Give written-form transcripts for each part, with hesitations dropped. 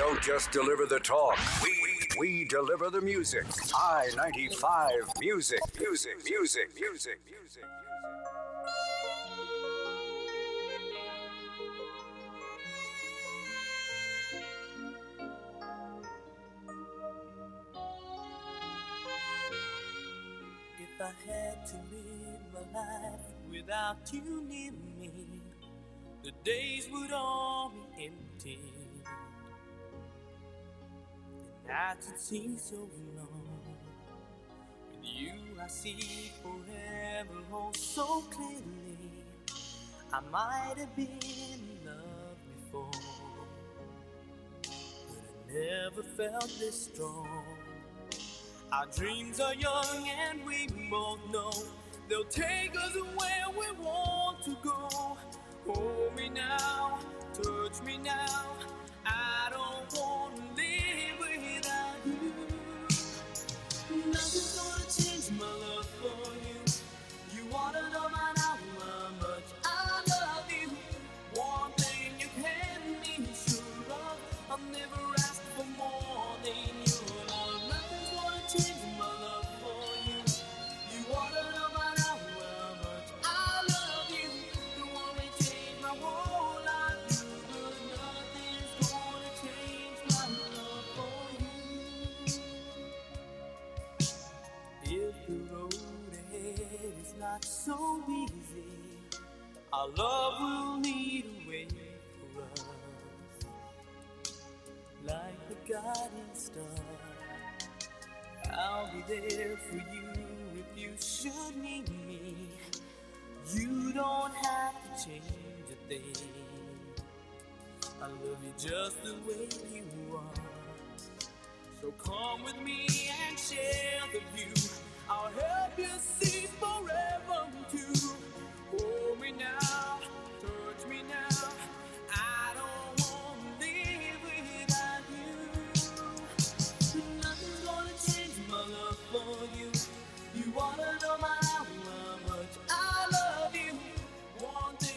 don't just deliver the talk. We deliver the music. I-95 Music. If I had to live my life without you near me, the days would all be empty. The nights would seem so long. With you I see forever oh so clearly. I might have been in love before, but I never felt this strong. Our dreams are young and we both know they'll take us where we want to go. Hold me now, touch me now. I don't want to live without you. Nothing's gonna change my love for you. You wanna know by now how much I love you. One thing you can be sure of, I'll never ask for more than your love. Nothing's gonna change my love for you. You wanna know by now how much I love you. The one may change my whole life, but nothing's gonna change my love for you. If the road ahead is not so easy, our love will lead a way for us, like the guiding star. I'll be there for you if you should need me. You don't have to change a thing. I love you just the way you are. So come with me and share the view. I'll help you see forever too. Hold me now, touch me now. I don't want to live without you. Nothing's gonna change my love for you. You wanna know how much I love you. One thing.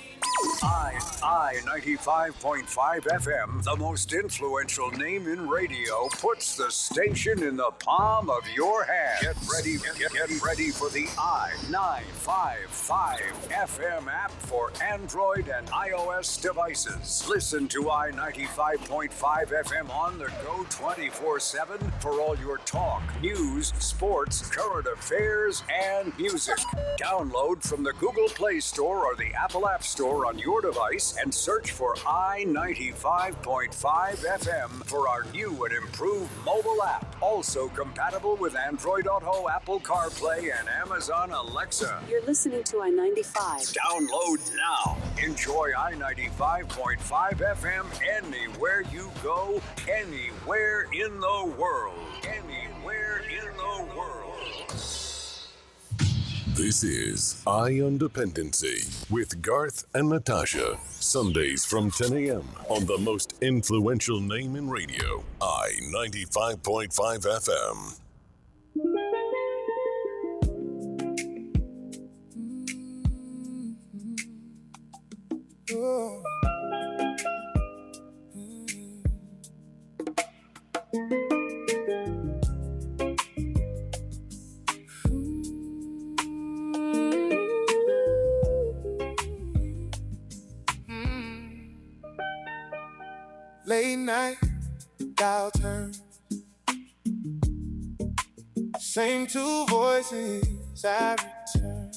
I-95.5 FM, the most influential name in radio, puts the station in the palm of your hand. Get ready for the I-955 FM app for Android and iOS devices. Listen to I-95.5 FM on the go 24/7 for all your talk, news, sports, current affairs, and music. Download from the Google Play Store or the Apple App Store on your device and search for I-95.5 FM for our new and improved mobile app. Also compatible with Android Auto, Apple CarPlay, and Amazon Alexa. You're listening to I-95. Download now. Enjoy I-95.5 FM anywhere you go, anywhere in the world. Anywhere in the world. This is Eye on Dependency with Garth and Natasha. Sundays from 10 a.m. on the most influential name in radio, I-95.5 FM. Oh. Late night, dial turns. Same two voices I return.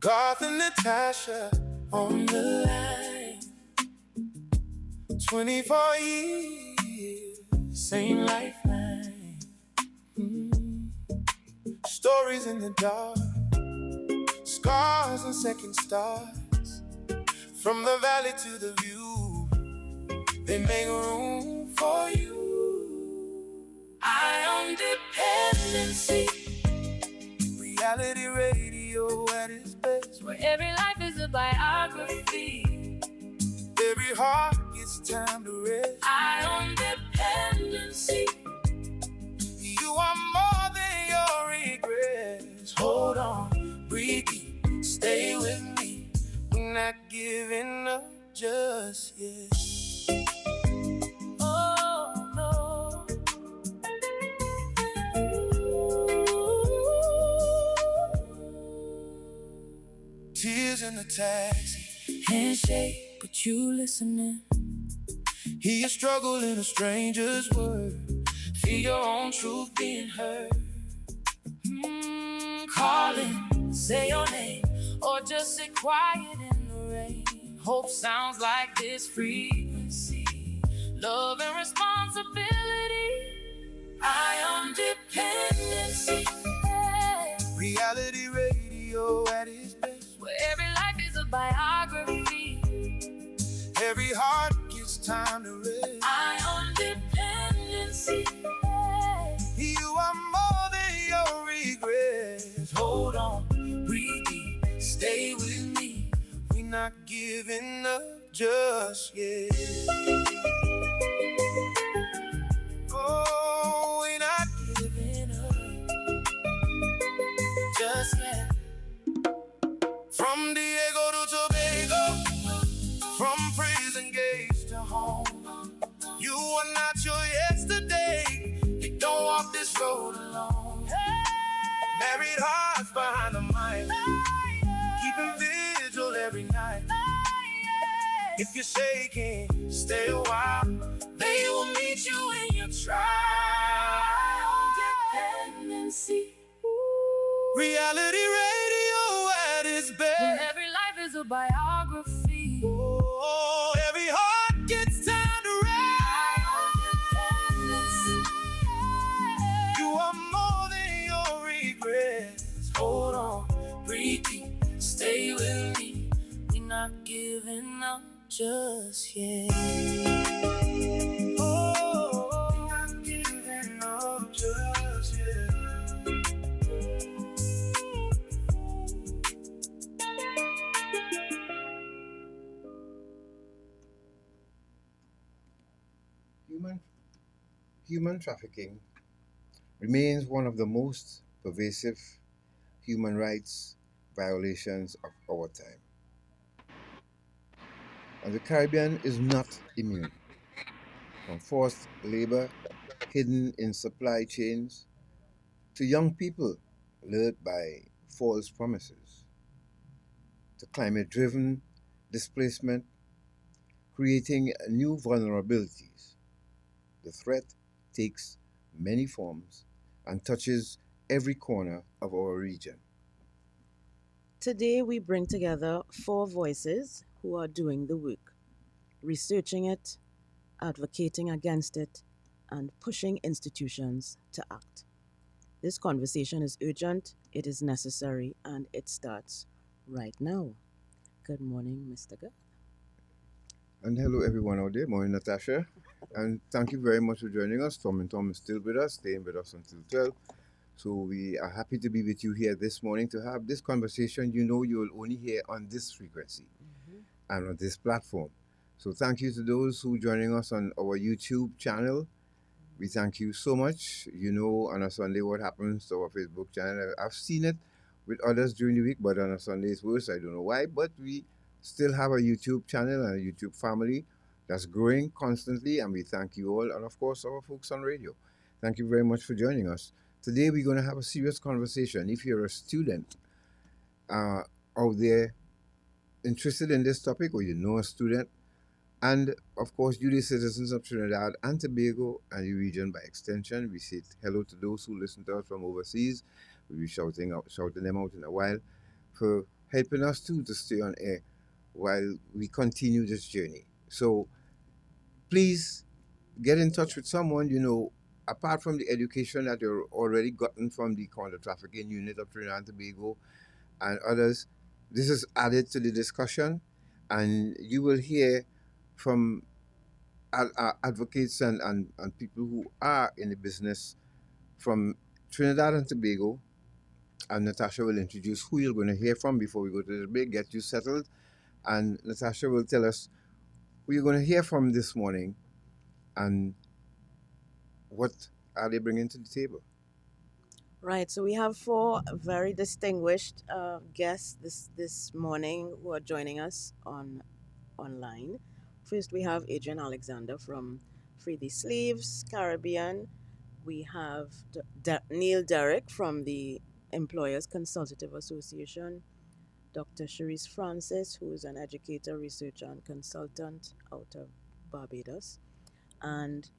Garth and Natasha on the line. 24 years, same lifeline. Stories in the dark, scars and second stars. From the valley to the view, they make room for you. Eye on Dependency, reality radio at its best, where every life is a biography. Every heart gets time to rest. Eye on Dependency. You are more than your regrets. Hold on, breathe deep, stay with me. We're not giving up just yet. in the taxi, handshake, but you listening. Hear a struggle in a stranger's word. Feel your own truth being heard. Calling, say your name, or just sit quiet in the rain. Hope sounds like this frequency. Love and responsibility. Ion dependency. Reality radio at its best. Where every life is a biography. Every heart gets time to rest. Ion dependency. You are more than your regrets. Hold on, breathe deep, stay with me. We're not giving up just yet. Oh, we're not giving up just yet. From Diego to Tobago, from prison gates to home. You are not your yesterday. You don't walk this road alone. Married hearts behind the mic, keeping vigil every night. If you're shaking, stay a while. They will meet you in your trial. Dependency. Reality radio at its best. Where every life is a biography. Oh, every heart gets time to rest. You are more than your regrets. Hold on, breathe deep, stay with me. We're not giving up just yet. Oh, we're not giving up just yet. Human trafficking remains one of the most pervasive human rights violations of our time. And the Caribbean is not immune. From forced labor hidden in supply chains to young people lured by false promises, to climate-driven displacement, creating new vulnerabilities. The threat takes many forms and touches every corner of our region. Today, we bring together 4 voices who are doing the work, researching it, advocating against it, and pushing institutions to act. This conversation is urgent, it is necessary, and it starts right now. Good morning, Mr. Garth. And hello everyone out there, morning Natasha. And thank you very much for joining us. Tom and Tom is still with us, staying with us until 12. So we are happy to be with you here this morning to have this conversation you know you will only hear on this frequency and on this platform. So thank you to those who are joining us on our YouTube channel. We thank you so much. You know on a Sunday what happens to our Facebook channel. I've seen it with others during the week, but on a Sunday it's worse. I don't know why, but we still have a YouTube channel and a YouTube family that's growing constantly, and we thank you all, and of course our folks on radio. Thank you very much for joining us. Today we're going to have a serious conversation. If you're a student out there interested in this topic, or you know a student, and of course you the citizens of Trinidad and Tobago and the region by extension, we say hello to those who listen to us from overseas. We'll be shouting them out in a while for helping us too to stay on air while we continue this journey. So please get in touch with someone, you know, apart from the education that you're already gotten from the counter-trafficking unit of Trinidad and Tobago and others. This is added to the discussion, and you will hear from advocates and people who are in the business from Trinidad and Tobago. And Natasha will introduce who you're going to hear from before we go to the break, get you settled. And Natasha will tell us who you're going to hear from this morning and what are they bringing to the table. Right, so we have 4 very distinguished guests this morning who are joining us online. First, we have Adrian Alexander from Free the Slaves, Caribbean. We have Derrick from the Employers Consultative Association. Dr. Cherisse Francis, who is an educator, researcher, and consultant out of Barbados, and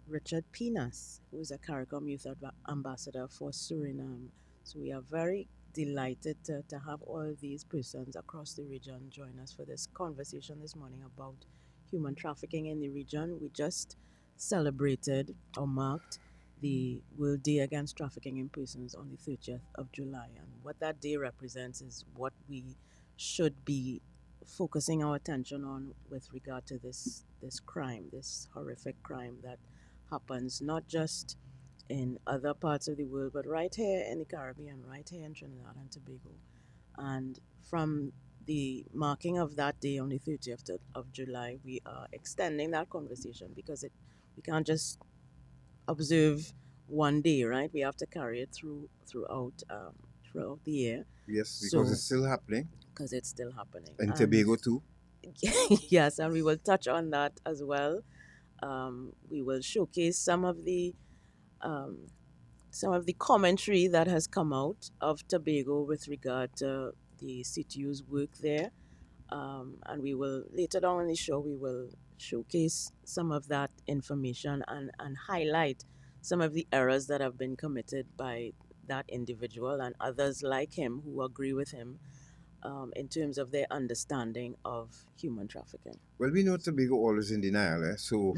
Richard Pinas, who is a CARICOM Youth Ambassador for Suriname. So we are very delighted to have all these persons across the region join us for this conversation this morning about human trafficking in the region. We just celebrated or marked the World Day Against Trafficking in Persons on the 30th of July. And what that day represents is what we should be focusing our attention on with regard to this crime, this horrific crime that happens not just in other parts of the world, but right here in the Caribbean, right here in Trinidad and Tobago. And from the marking of that day on the 30th of July, we are extending that conversation because we can't just observe one day, right? We have to carry it throughout the year. Yes, because it's still happening. Because it's still happening. And Tobago too. Yes, and we will touch on that as well. We will showcase some of the commentary that has come out of Tobago with regard to the CTU's work there. And we will, later on in the show, we will showcase some of that information and highlight some of the errors that have been committed by that individual and others like him who agree with him in terms of their understanding of human trafficking. Well, we know Tobago always in denial, so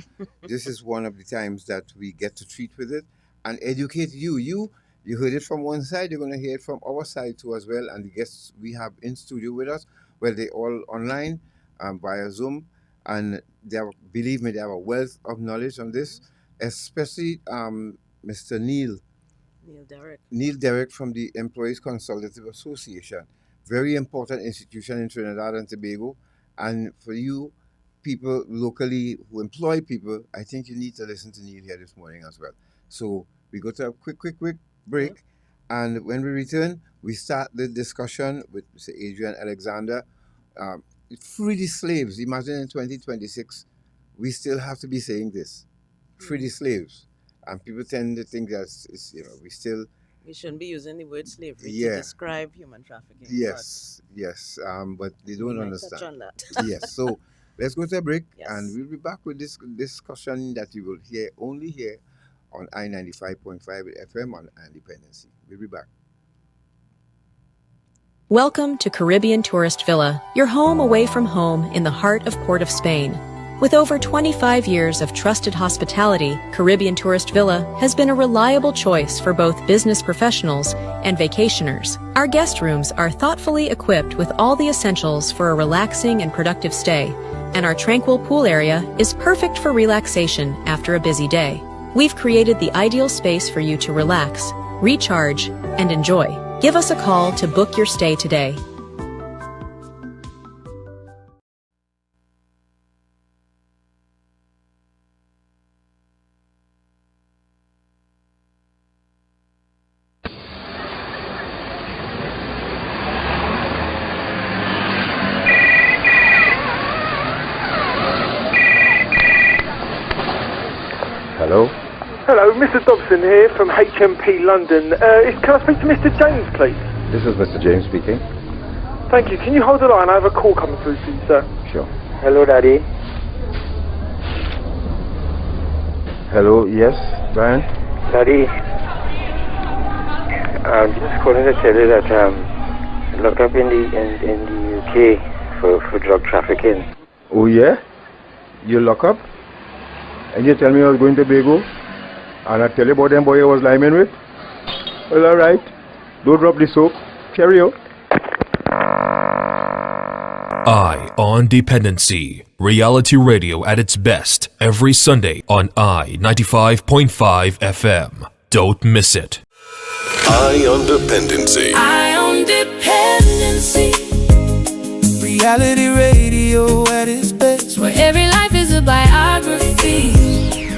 this is one of the times that we get to treat with it and educate you. You heard it from one side, you're going to hear it from our side too as well, and the guests we have in studio with us, well, they're all online via Zoom, and believe me, they have a wealth of knowledge on this, especially Mr. Neil Derrick from the Employees Consultative Association. Very important institution in Trinidad and Tobago. And for you people locally who employ people, I think you need to listen to Neil here this morning as well. So we go to a quick break. Yep. And when we return, we start the discussion with Mr. Adrian Alexander. Free the slaves. Imagine in 2026, we still have to be saying this. Free the slaves. And people tend to think that we shouldn't be using the word slavery to describe human trafficking. Yes. But they don't understand. Touch on that. Yes. So let's go to a break, and we'll be back with this discussion that you will hear only here on I-95.5 FM on Dependency. We'll be back. Welcome to Caribbean Tourist Villa, your home away from home in the heart of Port of Spain. With over 25 years of trusted hospitality, Caribbean Tourist Villa has been a reliable choice for both business professionals and vacationers. Our guest rooms are thoughtfully equipped with all the essentials for a relaxing and productive stay, and our tranquil pool area is perfect for relaxation after a busy day. We've created the ideal space for you to relax, recharge, and enjoy. Give us a call to book your stay today. Hello, Mr. Dobson here from HMP London. Can I speak to Mr. James, please? This is Mr. James speaking. Thank you. Can you hold the line? I have a call coming through for you, sir. Sure. Hello, Daddy. Hello, yes, Brian? Daddy, I'm just calling to tell you that I'm locked up in the UK for drug trafficking. Oh, yeah? You lock up? And you tell me I was going to Tobago? And I tell you about them boy I was liming with? Well, all right. Don't drop the soap. Cheerio. On Dependency. Reality radio at its best every Sunday on I-95.5 FM. Don't miss it. On Dependency. On Dependency. Reality radio at its best, where every life is a biography.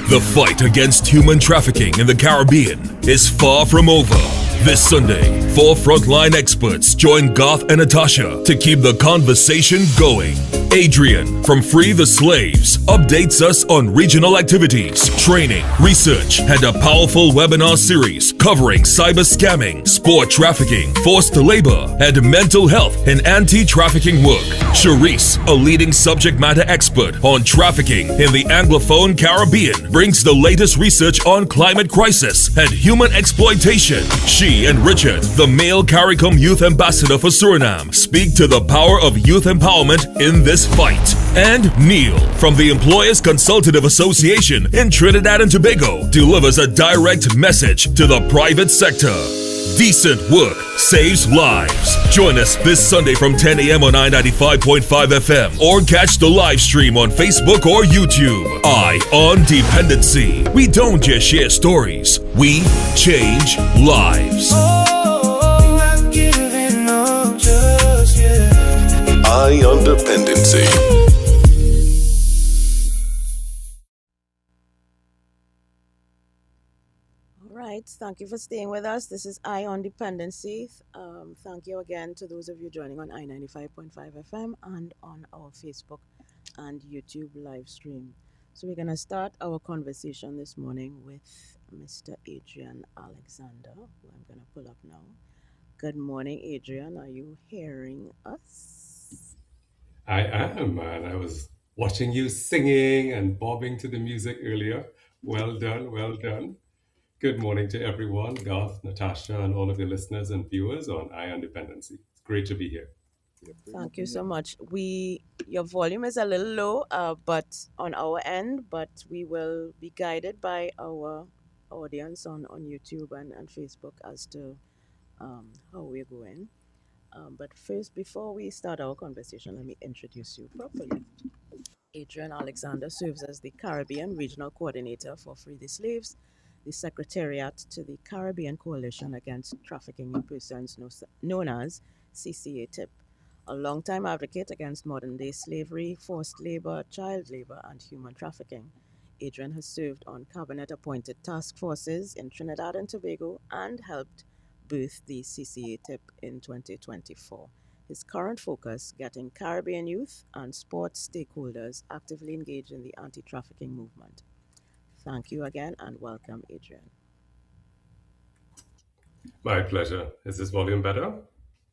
The fight against human trafficking in the Caribbean is far from over. This Sunday, Four frontline experts join Garth and Natasha to keep the conversation going. Adrian from Free the Slaves updates us on regional activities, training, research, and a powerful webinar series covering cyber scamming, sport trafficking, forced labor, and mental health in anti-trafficking work. Cherisse, a leading subject matter expert on trafficking in the Anglophone Caribbean, brings the latest research on climate crisis and human exploitation. She and Richard, the male CARICOM Youth Ambassador for Suriname, speak to the power of youth empowerment in this fight. And Neil, from the Employers Consultative Association in Trinidad and Tobago, delivers a direct message to the private sector. Decent work saves lives. Join us this Sunday from 10 a.m. on I-95.5 FM or catch the live stream on Facebook or YouTube. Eye on Dependency. We don't just share stories, we change lives. Eye on Dependency. Thank you for staying with us. This is Eye on Dependency. Thank you again to those of you joining on I-95.5 FM and on our Facebook and YouTube live stream. So we're going to start our conversation this morning with Mr. Adrian Alexander, who I'm going to pull up now. Good morning, Adrian. Are you hearing us? I am, man. I was watching you singing and bobbing to the music earlier. Well done, well done. Good morning to everyone, Garth, Natasha, and all of your listeners and viewers on Eye on Dependency. It's great to be here. Thank you so much. Your volume is a little low, but on our end, but we will be guided by our audience on YouTube and Facebook as to how we're going. But first, before we start our conversation, let me introduce you properly. Adrian Alexander serves as the Caribbean Regional Coordinator for Free the Slaves, the Secretariat to the Caribbean Coalition Against Trafficking in Persons, known as CCATIP, a longtime advocate against modern-day slavery, forced labor, child labor, and human trafficking. Adrian has served on cabinet-appointed task forces in Trinidad and Tobago and helped birth the CCATIP in 2024. His current focus, getting Caribbean youth and sports stakeholders actively engaged in the anti-trafficking movement. Thank you again and welcome, Adrian. My pleasure. Is this volume better?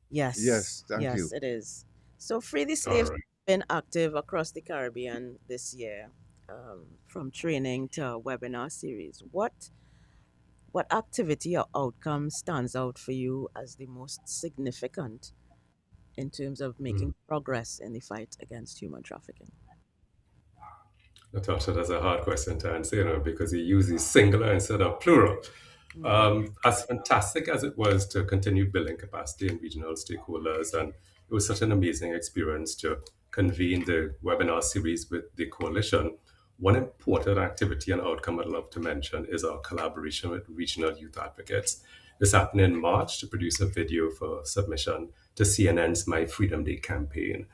Yes. Yes, thank you. Yes, it is. So Free the Slaves All right. has been active across the Caribbean this year, from training to a webinar series. What activity or outcome stands out for you as the most significant in terms of making progress in the fight against human trafficking? Natasha, that's a hard question to answer, because he uses singular instead of plural. As fantastic as it was to continue building capacity in regional stakeholders, and it was such an amazing experience to convene the webinar series with the coalition, one important activity and outcome I'd love to mention is our collaboration with regional youth advocates. This happened in March to produce a video for submission to CNN's My Freedom Day campaign.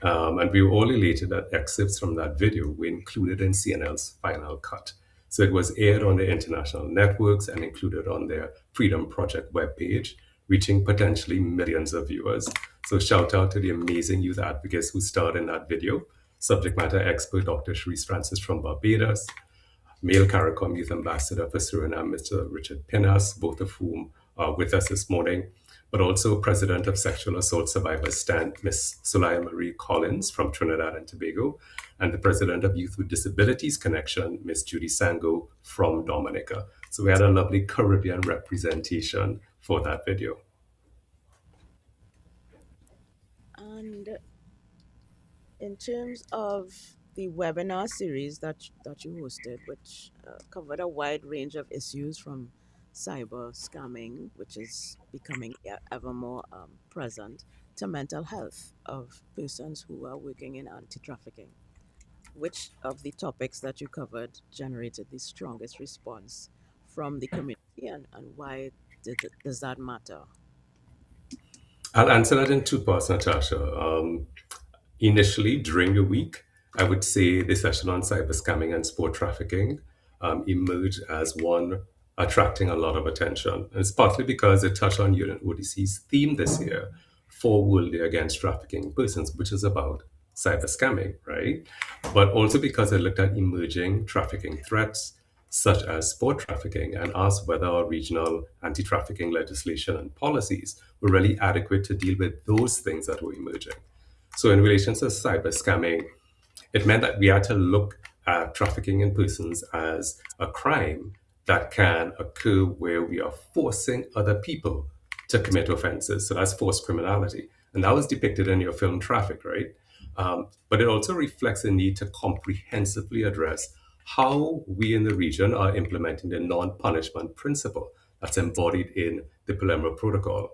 And we were all elated that excerpts from that video were included in CNL's final cut. So it was aired on the international networks and included on their Freedom Project webpage, reaching potentially millions of viewers. So shout out to the amazing youth advocates who starred in that video. Subject matter expert Dr. Cherisse Francis from Barbados, male CARICOM Youth Ambassador for Suriname, Mr. Richard Pinas, both of whom are with us this morning, but also President of Sexual Assault Survivors Stand, Ms. Sulaya Marie Collins from Trinidad and Tobago, and the President of Youth with Disabilities Connection, Ms. Judy Sango from Dominica. So we had a lovely Caribbean representation for that video. And in terms of the webinar series that you hosted, which covered a wide range of issues from cyber scamming, which is becoming ever more present, to mental health of persons who are working in anti-trafficking. Which of the topics that you covered generated the strongest response from the community, and why does that matter? I'll answer that in two parts, Natasha. Initially, during the week, I would say the session on cyber scamming and sport trafficking emerged as one attracting a lot of attention. And it's partly because it touched on UNODC's theme this year for World Day Against Trafficking Persons, which is about cyber scamming, right? But also because it looked at emerging trafficking threats, such as sport trafficking, and asked whether our regional anti-trafficking legislation and policies were really adequate to deal with those things that were emerging. So in relation to cyber scamming, it meant that we had to look at trafficking in persons as a crime that can occur where we are forcing other people to commit offenses. So that's forced criminality. And that was depicted in your film Traffic, right? But it also reflects the need to comprehensively address how we in the region are implementing the non-punishment principle that's embodied in the Palermo Protocol.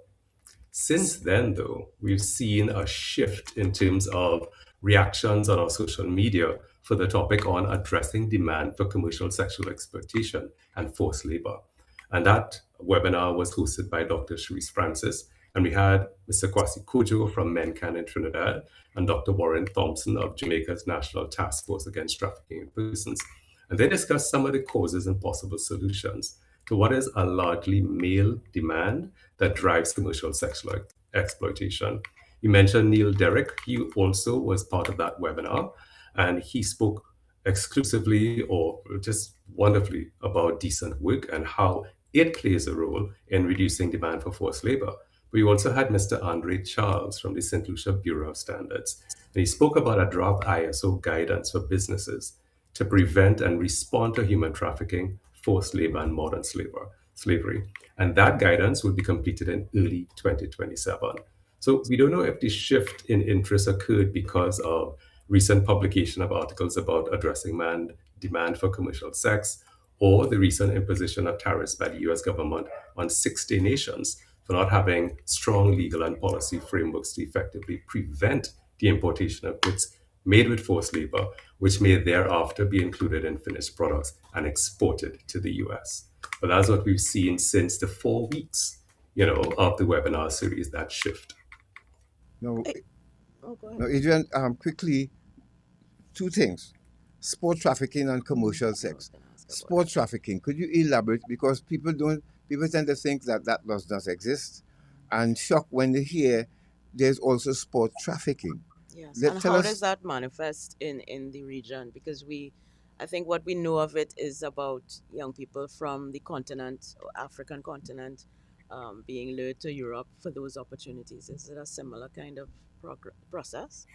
Since then, though, we've seen a shift in terms of reactions on our social media for the topic on addressing demand for commercial sexual exploitation and forced labor. And that webinar was hosted by Dr. Cherisse Francis, and we had Mr. Kwasi Kojo from MenCan in Trinidad and Dr. Warren Thompson of Jamaica's National Task Force Against Trafficking in Persons. And they discussed some of the causes and possible solutions to what is a largely male demand that drives commercial sexual exploitation. You mentioned Neil Derrick. He also was part of that webinar, and he spoke exclusively or just wonderfully about decent work and how it plays a role in reducing demand for forced labor. We also had Mr. Andre Charles from the St. Lucia Bureau of Standards, and he spoke about a draft ISO guidance for businesses to prevent and respond to human trafficking, forced labor, and modern slavery. And that guidance will be completed in early 2027. So we don't know if the shift in interest occurred because of recent publication of articles about addressing demand for commercial sex, or the recent imposition of tariffs by the US government on 60 nations for not having strong legal and policy frameworks to effectively prevent the importation of goods made with forced labor, which may thereafter be included in finished products and exported to the US. But that's what we've seen since the 4 weeks, of the webinar series, that shift. Now, Oh, go ahead. now Adrian, quickly, two things: sport trafficking and commercial sex. Sport trafficking, could you elaborate? Because people tend to think that does not exist, and shocked when they hear there's also sport trafficking. Yes, and how does that manifest in the region? Because I think what we know of it is about young people from the continent, or African continent, being lured to Europe for those opportunities. Is it a similar kind of process?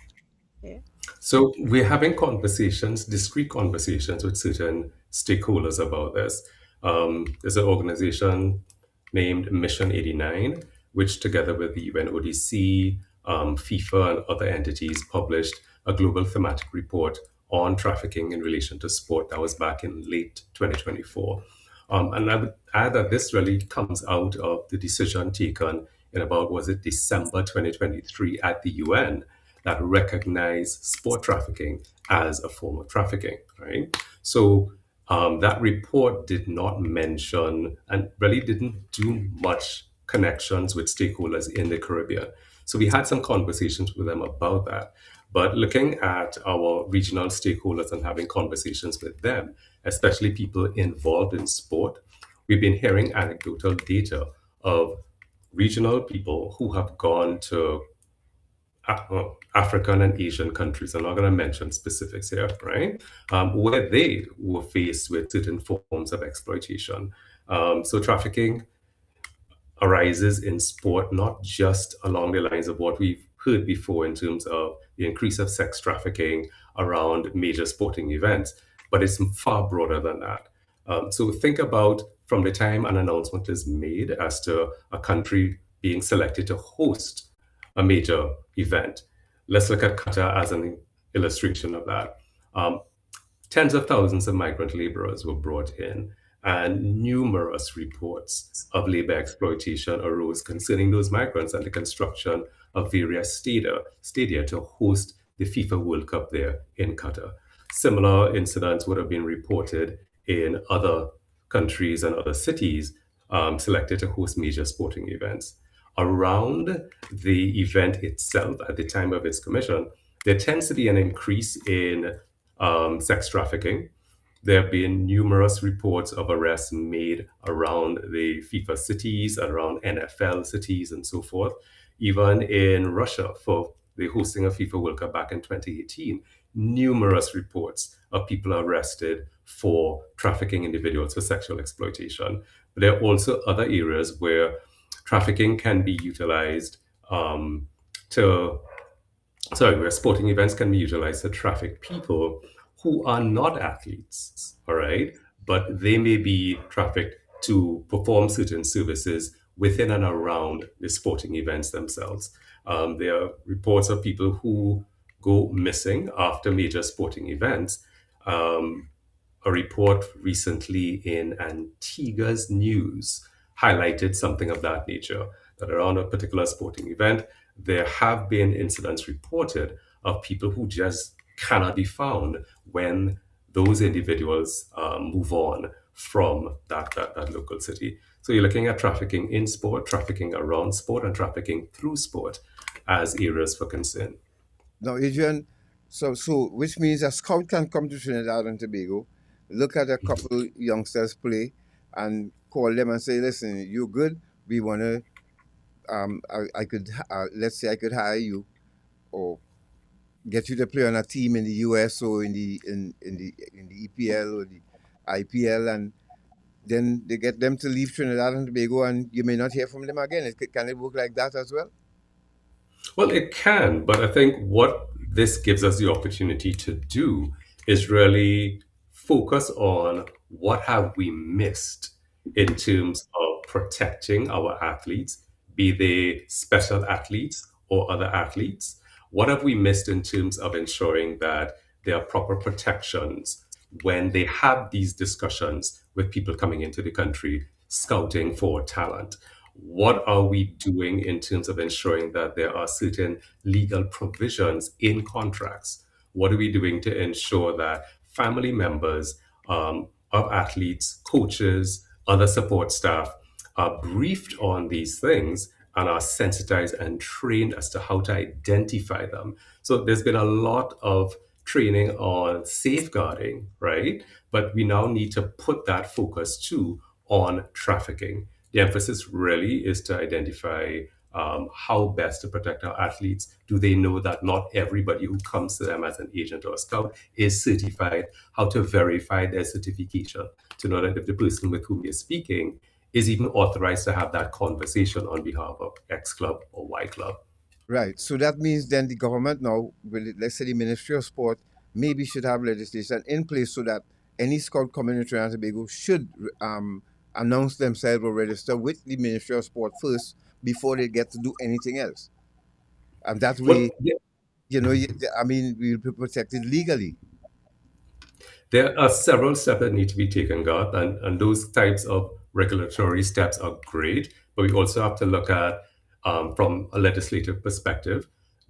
Yeah. So we're having discrete conversations with certain stakeholders about this. There's an organization named Mission 89, which together with the UNODC, FIFA, and other entities published a global thematic report on trafficking in relation to sport that was back in late 2024. And I would add that this really comes out of the decision taken in about, was it December 2023 at the UN, that recognized sport trafficking as a form of trafficking, right? So that report did not mention and really didn't do much connections with stakeholders in the Caribbean. So we had some conversations with them about that. But looking at our regional stakeholders and having conversations with them, especially people involved in sport, we've been hearing anecdotal data of regional people who have gone to African and Asian countries. I'm not going to mention specifics here, right? Where they were faced with certain forms of exploitation. So trafficking arises in sport, not just along the lines of what we've heard before in terms of the increase of sex trafficking around major sporting events, but it's far broader than that. So think about from the time an announcement is made as to a country being selected to host a major event. Let's look at Qatar as an illustration of that. Tens of thousands of migrant laborers were brought in, and numerous reports of labor exploitation arose concerning those migrants and the construction of various stadia to host the FIFA World Cup there in Qatar. Similar incidents would have been reported in other countries and other cities selected to host major sporting events. Around the event itself, at the time of its commission, there tends to be an increase in sex trafficking, There have been numerous reports of arrests made around the FIFA cities, around NFL cities, and so forth. Even in Russia, for the hosting of FIFA World Cup back in 2018, numerous reports of people arrested for trafficking individuals for sexual exploitation. But there are also other areas where trafficking can be utilized to where sporting events can be utilized to traffic people who are not athletes, all right? But they may be trafficked to perform certain services within and around the sporting events themselves. There are reports of people who go missing after major sporting events. A report recently in Antigua's news highlighted something of that nature, that around a particular sporting event, there have been incidents reported of people who just cannot be found when those individuals move on from that local city. So you're looking at trafficking in sport, trafficking around sport, and trafficking through sport as areas for concern. Now, Adrian, so which means a scout can come to Trinidad and Tobago, look at a couple youngsters play, and call them and say, "Listen, you're good. We want to. I could let's say I could hire you, or get you to play on a team in the US or in the EPL or the IPL, and then they get them to leave Trinidad and Tobago, and you may not hear from them again. Can it work like that as well?" Well, it can, but I think what this gives us the opportunity to do is really focus on what have we missed in terms of protecting our athletes, be they special athletes or other athletes. What have we missed in terms of ensuring that there are proper protections when they have these discussions with people coming into the country scouting for talent? What are we doing in terms of ensuring that there are certain legal provisions in contracts? What are we doing to ensure that family members of athletes, coaches, other support staff are briefed on these things and are sensitized and trained as to how to identify them? So there's been a lot of training on safeguarding, right? But we now need to put that focus too on trafficking. The emphasis really is to identify how best to protect our athletes. Do they know that not everybody who comes to them as an agent or a scout is certified? How to verify their certification to know that if the person with whom you're speaking is even authorized to have that conversation on behalf of X club or Y club. Right. So that means then the government now, let's say the Ministry of Sport, maybe should have legislation in place so that any scout coming to Trinidad and Tobago should announce themselves or register with the Ministry of Sport first before they get to do anything else. And that way, we'll be protected legally. There are several steps that need to be taken, Garth, and those types of regulatory steps are great, but we also have to look at, from a legislative perspective,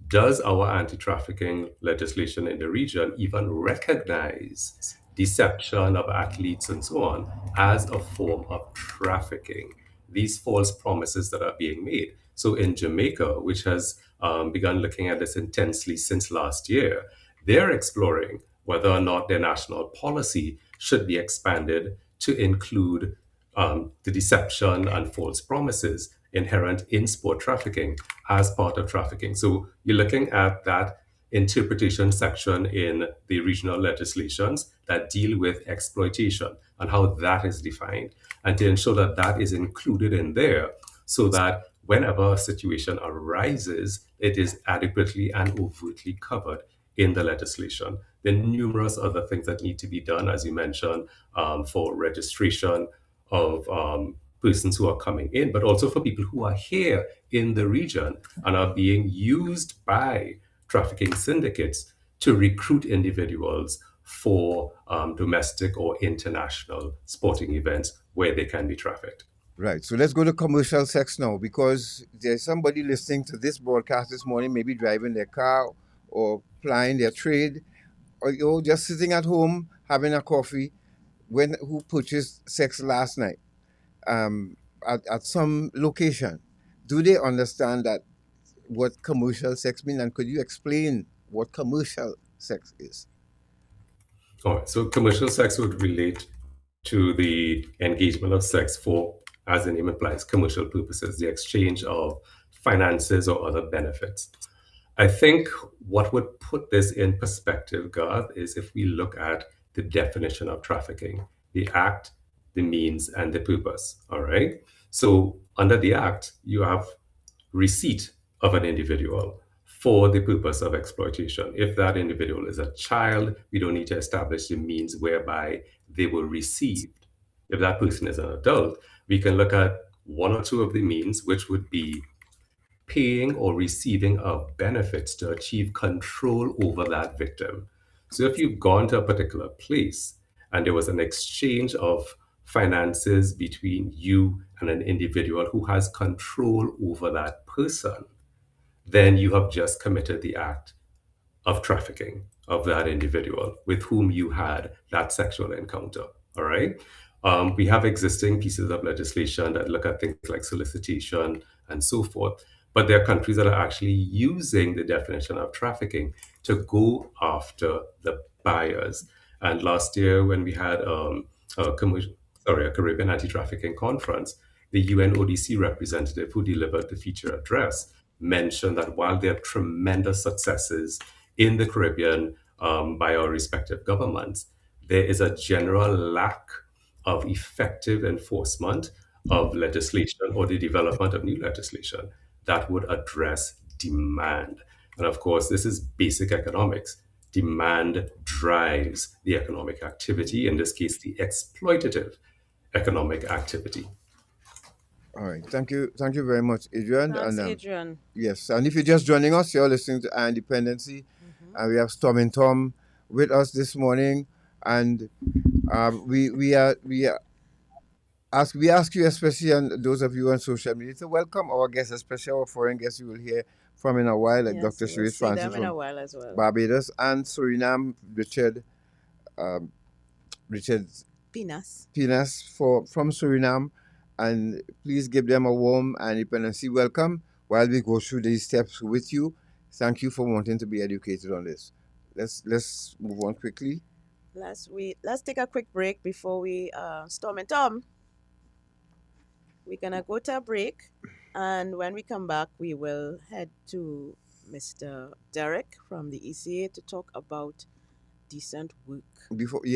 does our anti-trafficking legislation in the region even recognize deception of athletes and so on as a form of trafficking? These false promises that are being made. So in Jamaica, which has begun looking at this intensely since last year, they're exploring whether or not their national policy should be expanded to include the deception and false promises inherent in sport trafficking as part of trafficking. So you're looking at that interpretation section in the regional legislations that deal with exploitation and how that is defined, and to ensure that that is included in there so that whenever a situation arises, it is adequately and overtly covered in the legislation. There are numerous other things that need to be done, as you mentioned, for registration of persons who are coming in, but also for people who are here in the region and are being used by trafficking syndicates to recruit individuals for domestic or international sporting events where they can be trafficked. Right. So let's go to commercial sex now, because there's somebody listening to this broadcast this morning, maybe driving their car or plying their trade, or just sitting at home having a coffee, who purchased sex last night at some location. Do they understand that what commercial sex means? And could you explain what commercial sex is? All right, so commercial sex would relate to the engagement of sex for, as the name implies, commercial purposes, the exchange of finances or other benefits. I think what would put this in perspective, Garth, is if we look at the definition of trafficking, the act, the means, and the purpose. All right. So under the act, you have receipt of an individual for the purpose of exploitation. If that individual is a child, we don't need to establish the means whereby they were received. If that person is an adult, we can look at one or two of the means, which would be paying or receiving of benefits to achieve control over that victim. So if you've gone to a particular place and there was an exchange of finances between you and an individual who has control over that person, then you have just committed the act of trafficking of that individual with whom you had that sexual encounter. All right. We have existing pieces of legislation that look at things like solicitation and so forth. But there are countries that are actually using the definition of trafficking to go after the buyers. And last year, when we had a Caribbean anti-trafficking conference, the UNODC representative who delivered the feature address mentioned that while there are tremendous successes in the Caribbean by our respective governments, there is a general lack of effective enforcement of legislation or the development of new legislation that would address demand. And of course, this is basic economics. Demand drives the economic activity, in this case, the exploitative economic activity. All right. Thank you very much, Adrian. Thanks, Adrian. Yes, and if you're just joining us, you're listening to Our Dependency, and we have Storm and Tom with us this morning, and we ask you, especially and those of you on social media, to welcome our guests, especially our foreign guests you will hear from in a while, like Yes, Dr. we'll Cherisse see Francis them in a from while as well. Barbados, and Suriname, Richard Pinas from Suriname. And please give them a warm and dependency welcome while we go through these steps with you. Thank you for wanting to be educated on this. Let's move on quickly. Let's take a quick break before we Storm and Tom. We're gonna go to a break, and when we come back, we will head to Mr. Derrick from the ECA to talk about decent work. Before we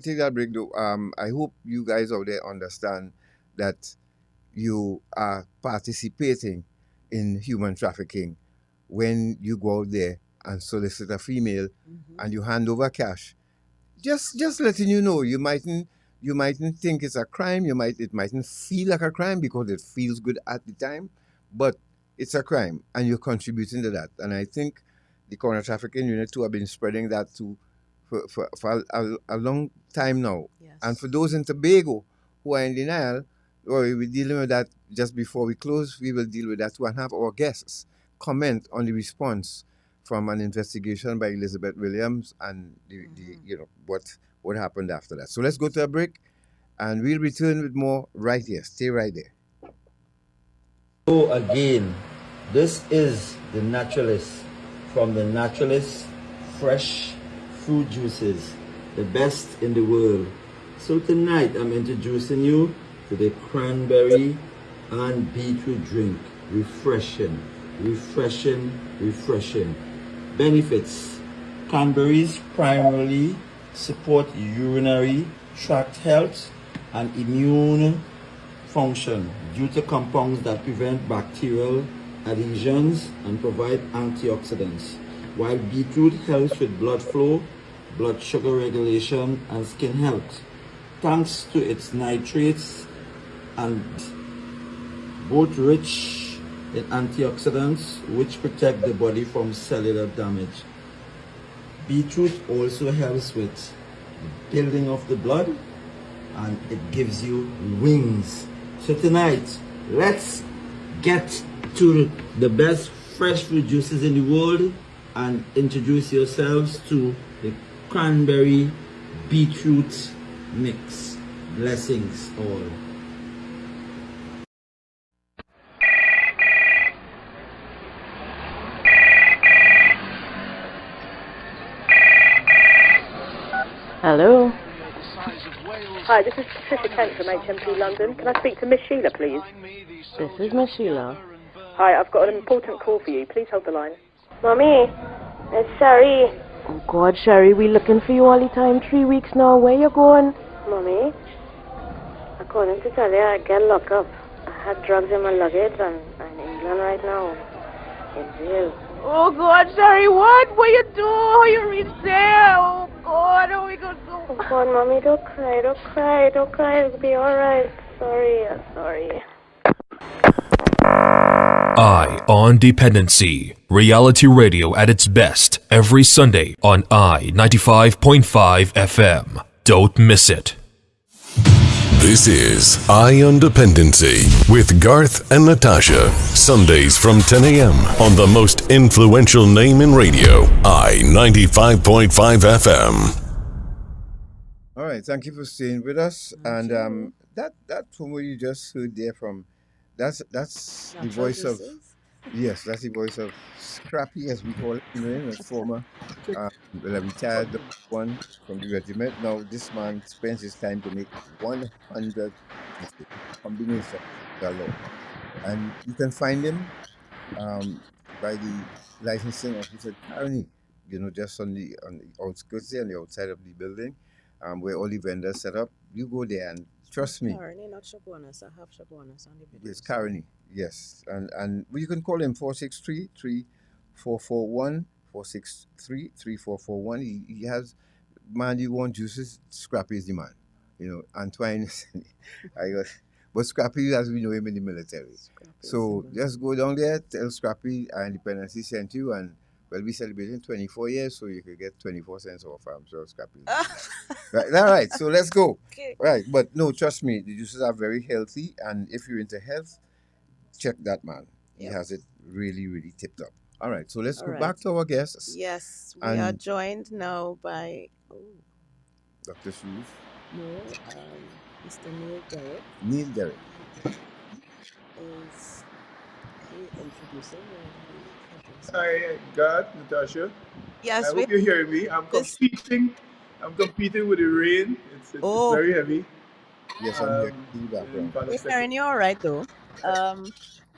take that break, though, I hope you guys out there understand that you are participating in human trafficking when you go out there and solicit a female and you hand over cash. Just letting you know, you mightn't think it's a crime. It mightn't feel like a crime because it feels good at the time, but it's a crime, and you're contributing to that. And I think the counter trafficking unit too have been spreading that too for a long time now. Yes. And for those in Tobago who are in denial, we're dealing with that just before we close. We will deal with that too and have our guests comment on the response from an investigation by Elizabeth Williams and what happened after that. So let's go to a break, and we'll return with more right here. Stay right there. So again, this is the Naturalist from the Naturalist Fresh Fruit Juices, the best in the world. So tonight I'm introducing you to the cranberry and beetroot drink. Refreshing. Benefits. Cranberries primarily support urinary tract health and immune function due to compounds that prevent bacterial adhesions and provide antioxidants, while beetroot helps with blood flow, blood sugar regulation, and skin health, thanks to its nitrates and both rich in antioxidants which protect the body from cellular damage. Beetroot also helps with building of the blood, and it gives you wings. So tonight, let's get to the best fresh fruit juices in the world and introduce yourselves to the cranberry beetroot mix. Blessings all. Hello. Hi, this is Patricia Kent from HMP London. Can I speak to Miss Sheila, please? This is Miss Sheila. Hi, I've got an important call for you. Please hold the line. Mommy, it's Sherry. Oh God, Sherry, we looking for you all the time. 3 weeks now. Where you going? Mommy, according to tell you, I get locked up. I had drugs in my luggage and I'm in England right now. In jail. Oh God, Sherry, what? What you do? How you reach there? Oh God, how we gonna do? Oh God, Mommy, don't cry, don't cry, don't cry. It'll be alright. Sorry, I'm sorry. Eye on Dependency. Reality radio at its best every Sunday on I-95.5 FM. Don't miss it. This is Eye on Dependency with Garth and Natasha. Sundays from 10 a.m. on the most influential name in radio, I-95.5 FM. All right, thank you for staying with us. And that from what you just heard there from, that's the voice of, yes, that's the voice of Scrappy, as we call it, a former, a retired one from the regiment. Now, this man spends his time to make 100 combination galore. And you can find him by the licensing officer Carney, just on the outskirts there, on the outside of the building, where all the vendors set up. You go there and trust me. Carney, not Shabonas. I have Shabonas on the video. Yes, Carney. Yes, and you can call him 463-3441, 463-3441. He has, man, you want juices, Scrappy is the man. Antoine, but Scrappy, as we know him in the military. So just go down there, tell Scrappy Dependency sent you, and well, we celebrating 24 years, so you could get 24 cents off. I'm sure Scrappy. Right, all right, so let's go. Okay. Right, but no, trust me, the juices are very healthy, and if you're into health, check that man. He has it really, really tipped up. All right, so let's go back to our guests. Yes, we are joined now by Dr. Shuv. No, Mr. Neil Derrick. Neil Derrick. Is he introducing? Hi, God, Natasha. Yes, I hope you're hearing me. I'm competing with the rain. It's very heavy. Yes, I'm here in the background. We're hearing you all right, though.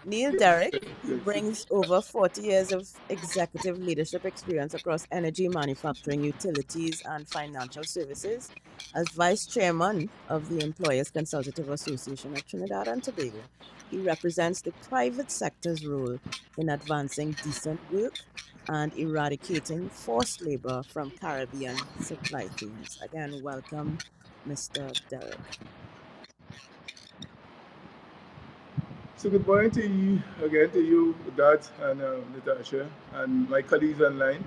Neil Derrick, he brings over 40 years of executive leadership experience across energy, manufacturing, utilities, and financial services. As vice chairman of the Employers Consultative Association of Trinidad and Tobago, he represents the private sector's role in advancing decent work and eradicating forced labor from Caribbean supply chains. Again, welcome, Mr. Derrick. So good morning to you again, to you, Dad, and Natasha, and my colleagues online,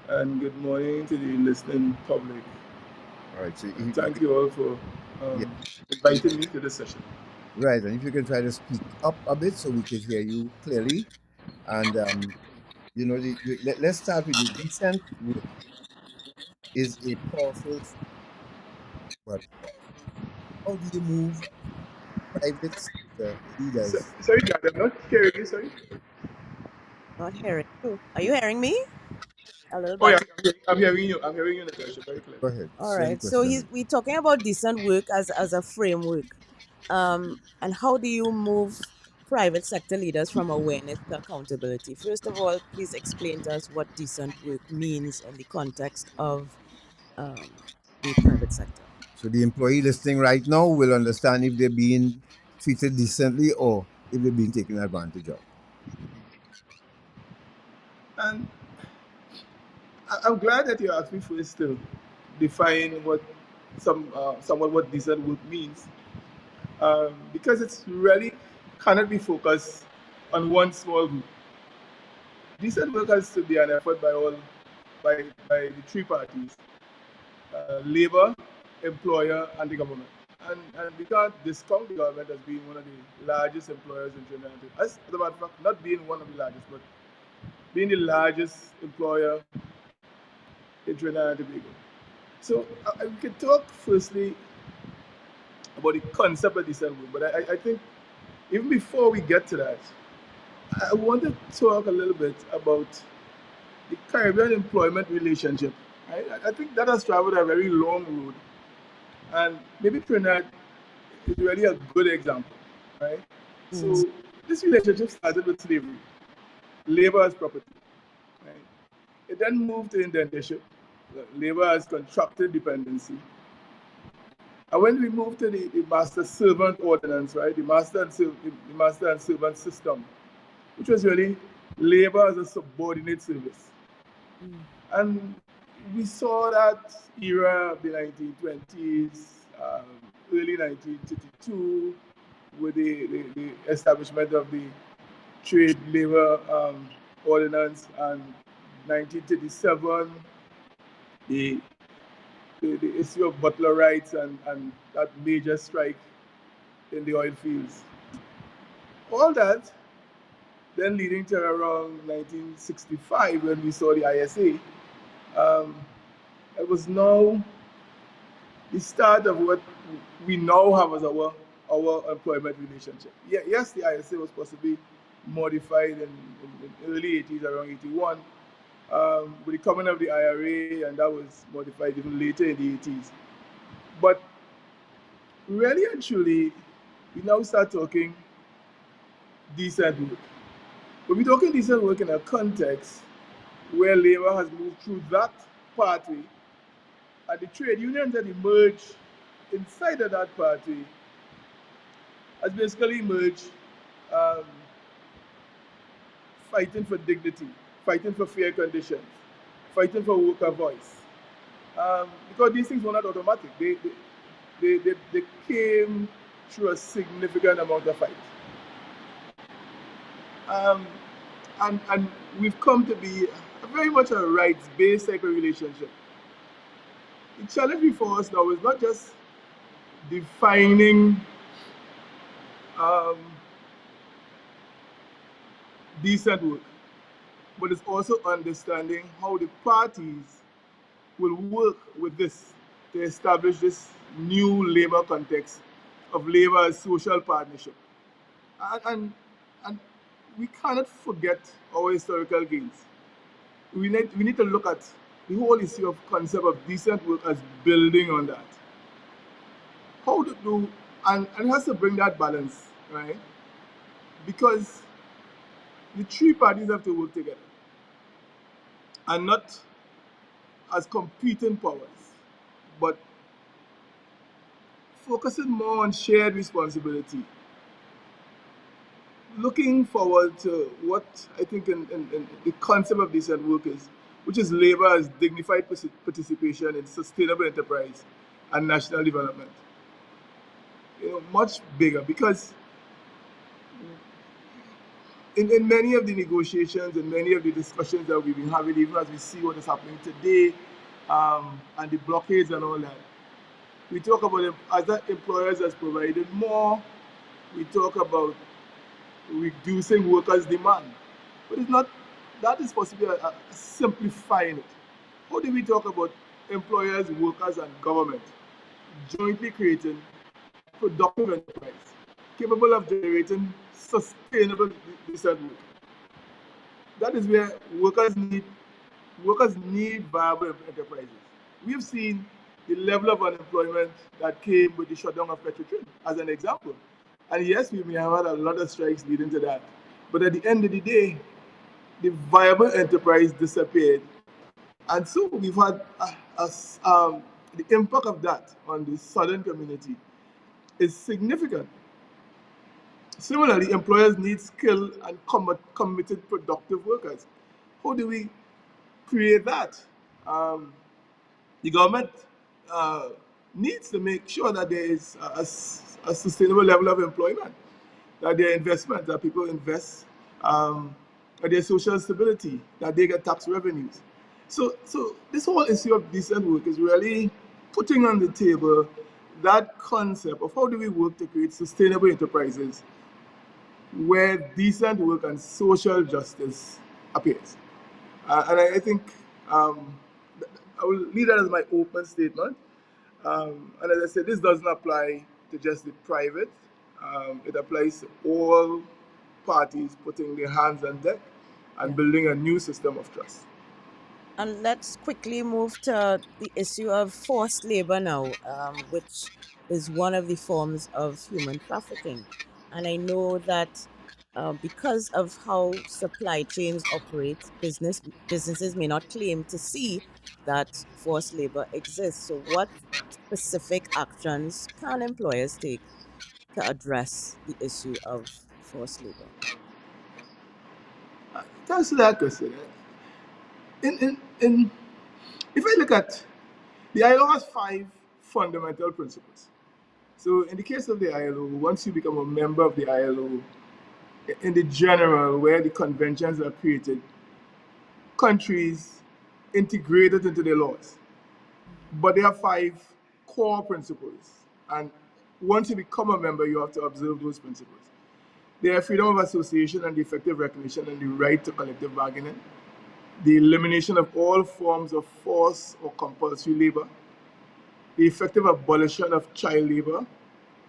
and good morning to the listening public. All right, so thank you all for inviting me to this session. Right, and if you can try to speak up a bit so we can hear you clearly, and let's start with the decent work is a powerful, but how do you move private sector leaders? Sorry, Dad, I'm not hearing you, sorry. Not hearing you. Are you hearing me? A little bit. Oh, yeah, I'm hearing you. I'm hearing you, Natasha, very clearly. Go ahead. All right. So we're talking about decent work as a framework. And how do you move private sector leaders from awareness to accountability? First of all, please explain to us what decent work means in the context of the private sector. So the employee listening right now will understand if they're being treated decently or if they're being taken advantage of. And I'm glad that you asked me first to define what somewhat what decent work means, because it's really cannot be focused on one small group. Decent work has to be an effort by the three parties: labor, employer, and the government. And we can't discount the government as being one of the largest employers in Trinidad. As a matter of fact, not being one of the largest, but being the largest employer in Trinidad and Tobago. So we can talk firstly about the concept of decent work, but I think even before we get to that, I want to talk a little bit about the Caribbean employment relationship Right? I think that has traveled a very long road, and maybe Trinidad is really a good example, right? So this relationship started with slavery, labor as property, right? It then moved to indentureship, labor as contracted dependency. And when we moved to the master-servant ordinance, right, the master and servant system, which was really labor as a subordinate service. And we saw that era of the 1920s, early 1932, with the establishment of the trade labor ordinance, and 1937, the issue of butler rights and that major strike in the oil fields. All that then leading to around 1965 when we saw the ISA. It was now the start of what we now have as our employment relationship. Yeah, yes, the ISA was possibly modified in early 80s, around 81, with the coming of the IRA, and that was modified even later in the 80s. But really and truly, we now start talking decent work. But we're talking decent work in a context where labor has moved through that pathway, and the trade unions that emerge inside of that party has basically emerged fighting for dignity, fighting for fair conditions, fighting for worker voice. Because these things were not automatic. They came through a significant amount of fight. And we've come to be very much a rights-based type of relationship. The challenge before us now is not just defining decent work, but it's also understanding how the parties will work with this to establish this new labor context of labor as social partnership. And we cannot forget our historical gains. We need to look at the whole issue of concept of decent work as building on that. How to do, and it has to bring that balance, right? Because the three parties have to work together and not as competing powers, but focusing more on shared responsibility. Looking forward to what I think in the concept of decent work is, which is labor as dignified participation in sustainable enterprise and national development. Much bigger, because in many of the negotiations and many of the discussions that we've been having, even as we see what is happening today, and the blockades and all that, we talk about other employers as providing more. We talk about reducing workers' demand. But it's not, that is possibly simplifying it. How do we talk about employers, workers, and government jointly creating productive enterprise capable of generating sustainable decent work? That is where workers need viable enterprises. We've seen the level of unemployment that came with the shutdown of Petrotrin as an example. And yes, we may have had a lot of strikes leading to that. But at the end of the day, the viable enterprise disappeared. And so we've had the impact of that on the southern community is significant. Similarly, employers need skilled and committed productive workers. How do we create that? The government needs to make sure that there is a sustainable level of employment, that there are investments, that people invest, that there's social stability, that they get tax revenues. So this whole issue of decent work is really putting on the table that concept of how do we work to create sustainable enterprises where decent work and social justice appears. And I think I will leave that as my open statement. And as I said, this doesn't apply to just the private. It applies to all parties putting their hands on deck and building a new system of trust. And let's quickly move to the issue of forced labor now, which is one of the forms of human trafficking. And I know that because of how supply chains operate, businesses may not claim to see that forced labor exists. So, what specific actions can employers take to address the issue of forced labor? To answer that question, if I look at the ILO has 5 fundamental principles. So in the case of the ILO, once you become a member of the ILO, in the general, where the conventions are created, countries integrate it into their laws. But there are 5 core principles. And once you become a member, you have to observe those principles. They are freedom of association and the effective recognition and the right to collective bargaining, the elimination of all forms of forced or compulsory labor, the effective abolition of child labor,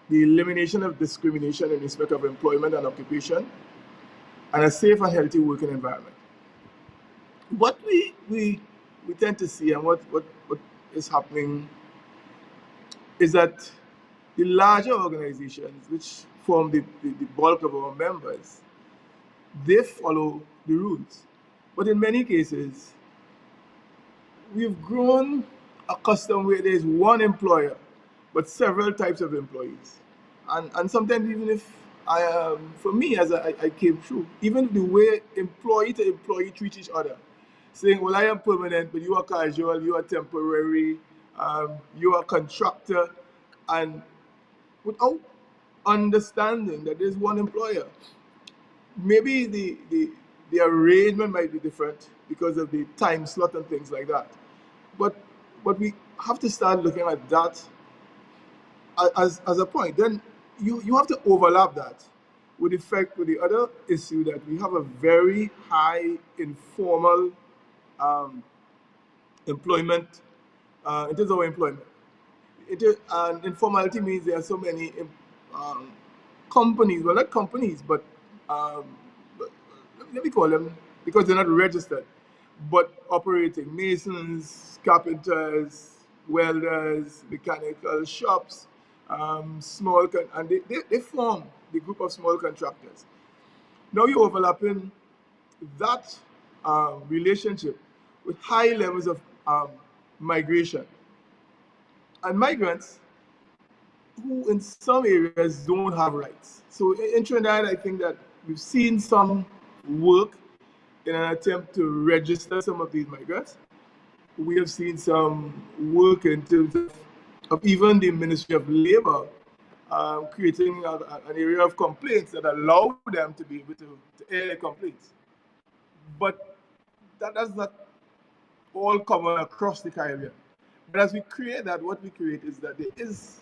the elimination of discrimination in respect of employment and occupation, and a safe and healthy working environment. What we tend to see and what is happening is that the larger organizations, which form the bulk of our members, they follow the rules. But in many cases, we've grown accustomed where there's one employer, but several types of employees. And sometimes even if for me, as I came through, even the way employee to employee treat each other, saying, well, I am permanent, but you are casual, you are temporary, you are contractor, and without understanding that there's one employer. Maybe the arrangement might be different because of the time slot and things like that. But we have to start looking at that as a point. Then you have to overlap that with the other issue that we have a very high informal employment in terms of our employment. And informality means there are so many companies, well, not companies, but let me call them, because they're not registered, but operating masons, carpenters, welders, mechanical shops, and they form the group of small contractors. Now you're overlapping that relationship with high levels of migration. And migrants who in some areas don't have rights. So in Trinidad, I think that we've seen some work in an attempt to register some of these migrants. We have seen some work in terms of even the Ministry of Labor creating an area of complaints that allow them to be able to air their complaints. But that does not all common across the Caribbean. But as we create that, what we create is that there is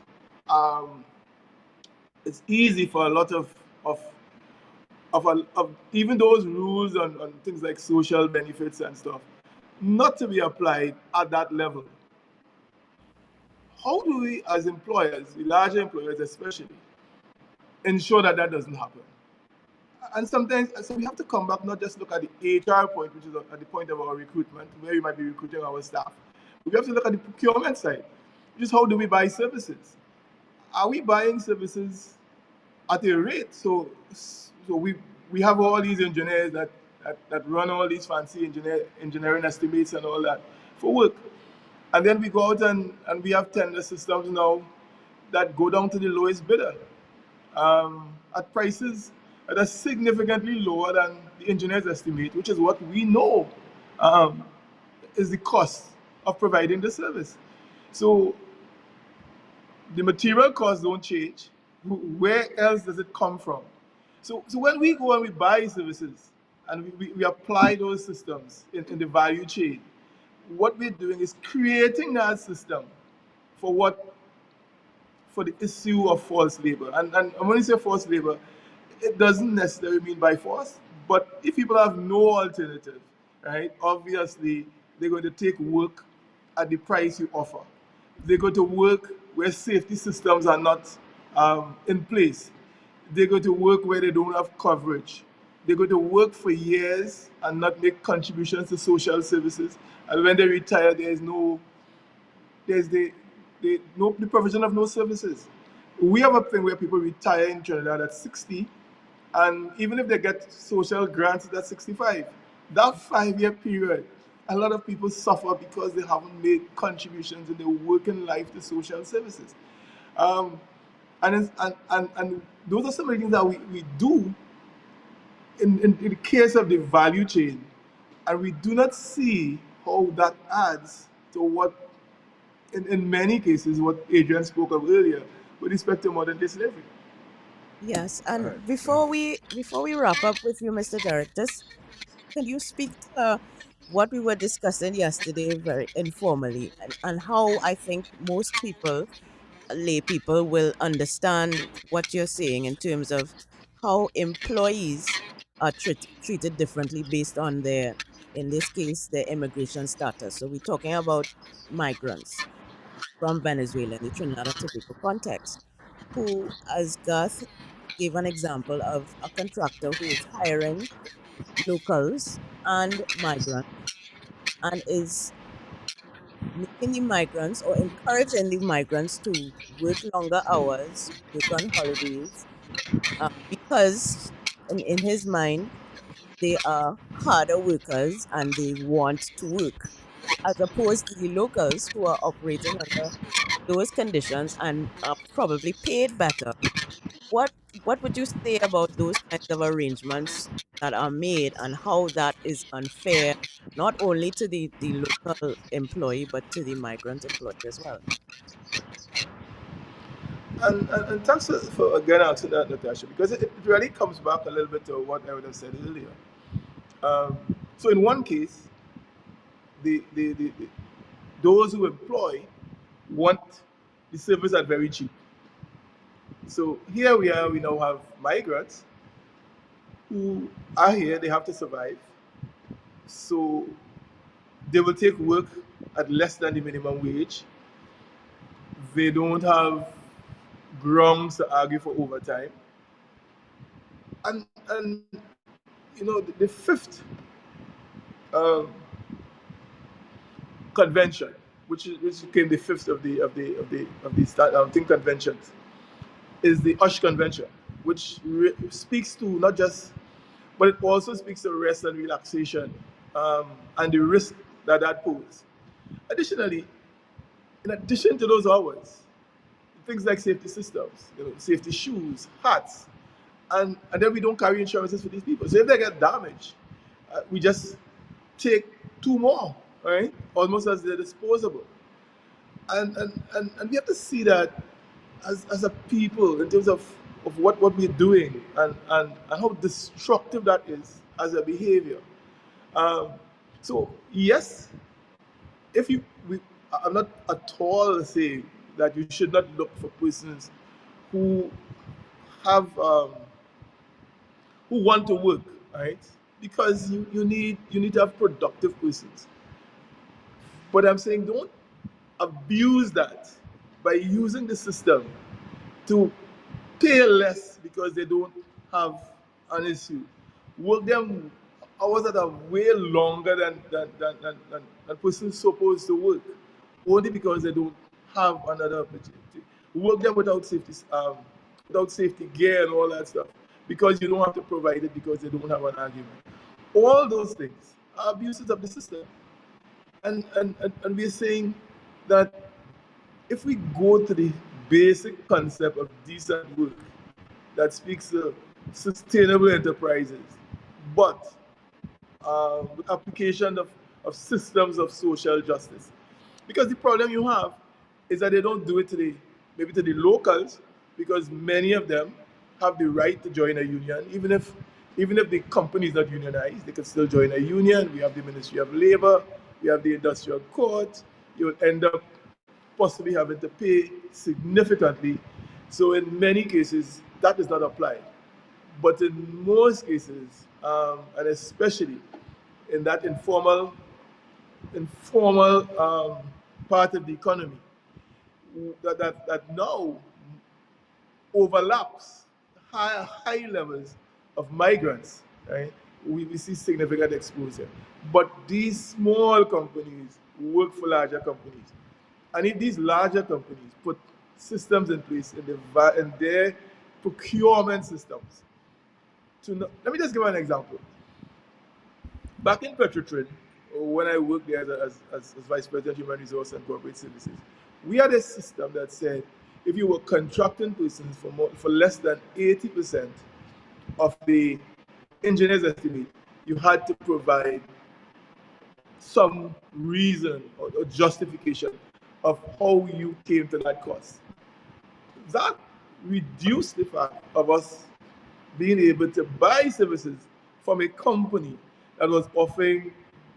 it's easy for a lot of even those rules on things like social benefits and stuff not to be applied at that level. How do we, as employers, the larger employers especially, ensure that that doesn't happen? And sometimes, so we have to come back, not just look at the HR point, which is at the point of our recruitment, where we might be recruiting our staff. We have to look at the procurement side, which is how do we buy services? Are we buying services at a rate? So we have all these engineers that run all these fancy engineering estimates and all that for work. And then we go out and we have tender systems now that go down to the lowest bidder at prices that are significantly lower than the engineers estimate, which is what we know is the cost of providing the service. So the material costs don't change. Where else does it come from? So when we go and we buy services and we apply those systems in the value chain, what we're doing is creating that system for the issue of forced labor. And when you say forced labor, it doesn't necessarily mean by force, but if people have no alternative, right, obviously they're going to take work at the price you offer. They go to work where safety systems are not in place. They go to work where they don't have coverage. they go to work for years and not make contributions to social services, and when they retire, there's the provision of no services. We have a thing where people retire in Trinidad at 60, and even if they get social grants at 65, that 5-year period, a lot of people suffer because they haven't made contributions in their working life to social services. And those are some of the things that we do in the case of the value chain, and we do not see how that adds to what, in many cases, what Adrian spoke of earlier with respect to modern day slavery. Yes, and before we wrap up with you, Mr. Derrick, just can you speak to what we were discussing yesterday very informally, and how I think most people, lay people, will understand what you're saying in terms of how employees are treated differently based on their, in this case, their immigration status. So we're talking about migrants from Venezuela in the Trinidad and Tobago context, who, as Garth gave an example of a contractor who is hiring locals and migrants and is making the migrants or encouraging the migrants to work longer hours, work on holidays, because in his mind, they are harder workers and they want to work, as opposed to the locals who are operating under those conditions and are probably paid better. What what would you say about those kinds of arrangements that are made, and how that is unfair, not only to the local employee but to the migrant employee as well? And thanks for again answering that, Natasha, because it really comes back a little bit to what I would have said earlier. So in one case, the those who employ want the service at very cheap. So here we are, we now have migrants who are here, they have to survive. So they will take work at less than the minimum wage. They don't have grounds to argue for overtime. And the fifth um, convention, which became the fifth of the think conventions, is the USH convention, which speaks to not just, but it also speaks to rest and relaxation, and the risk that poses. Additionally, in addition to those hours, things like safety systems, safety shoes, hats, and then we don't carry insurances for these people. So if they get damaged, we just take two more, right? Almost as they're disposable. And we have to see that as a people in terms of what we're doing, and how destructive that is as a behavior. So yes, if you, I'm not at all saying that you should not look for persons who have who want to work, right? Because you need to have productive persons. But I'm saying don't abuse that by using the system to pay less because they don't have an issue. Work them hours that are way longer than persons supposed to work, only because they don't have another opportunity. Work them without safety gear and all that stuff, because you don't have to provide it because they don't have an argument. All those things are abuses of the system. And we're saying that if we go to the basic concept of decent work that speaks to sustainable enterprises, but with application of systems of social justice. Because the problem you have is that they don't do it maybe to the locals, because many of them have the right to join a union. Even if the company is not unionized, they can still join a union. We have the Ministry of Labor, we have the Industrial Court. You'll end up possibly having to pay significantly. So in many cases, that is not applied. But in most cases, and especially in that informal part of the economy, that now overlaps high levels of migrants, right? We see significant exposure. But these small companies work for larger companies. And if these larger companies put systems in place in their procurement systems, let me just give an example. Back in Petrotrin, when I worked there as Vice President Human Resource and Corporate Services, we had a system that said if you were contracting persons for less than 80% of the engineer's estimate, you had to provide some reason or justification of how you came to that cost. That reduced the fact of us being able to buy services from a company that was offering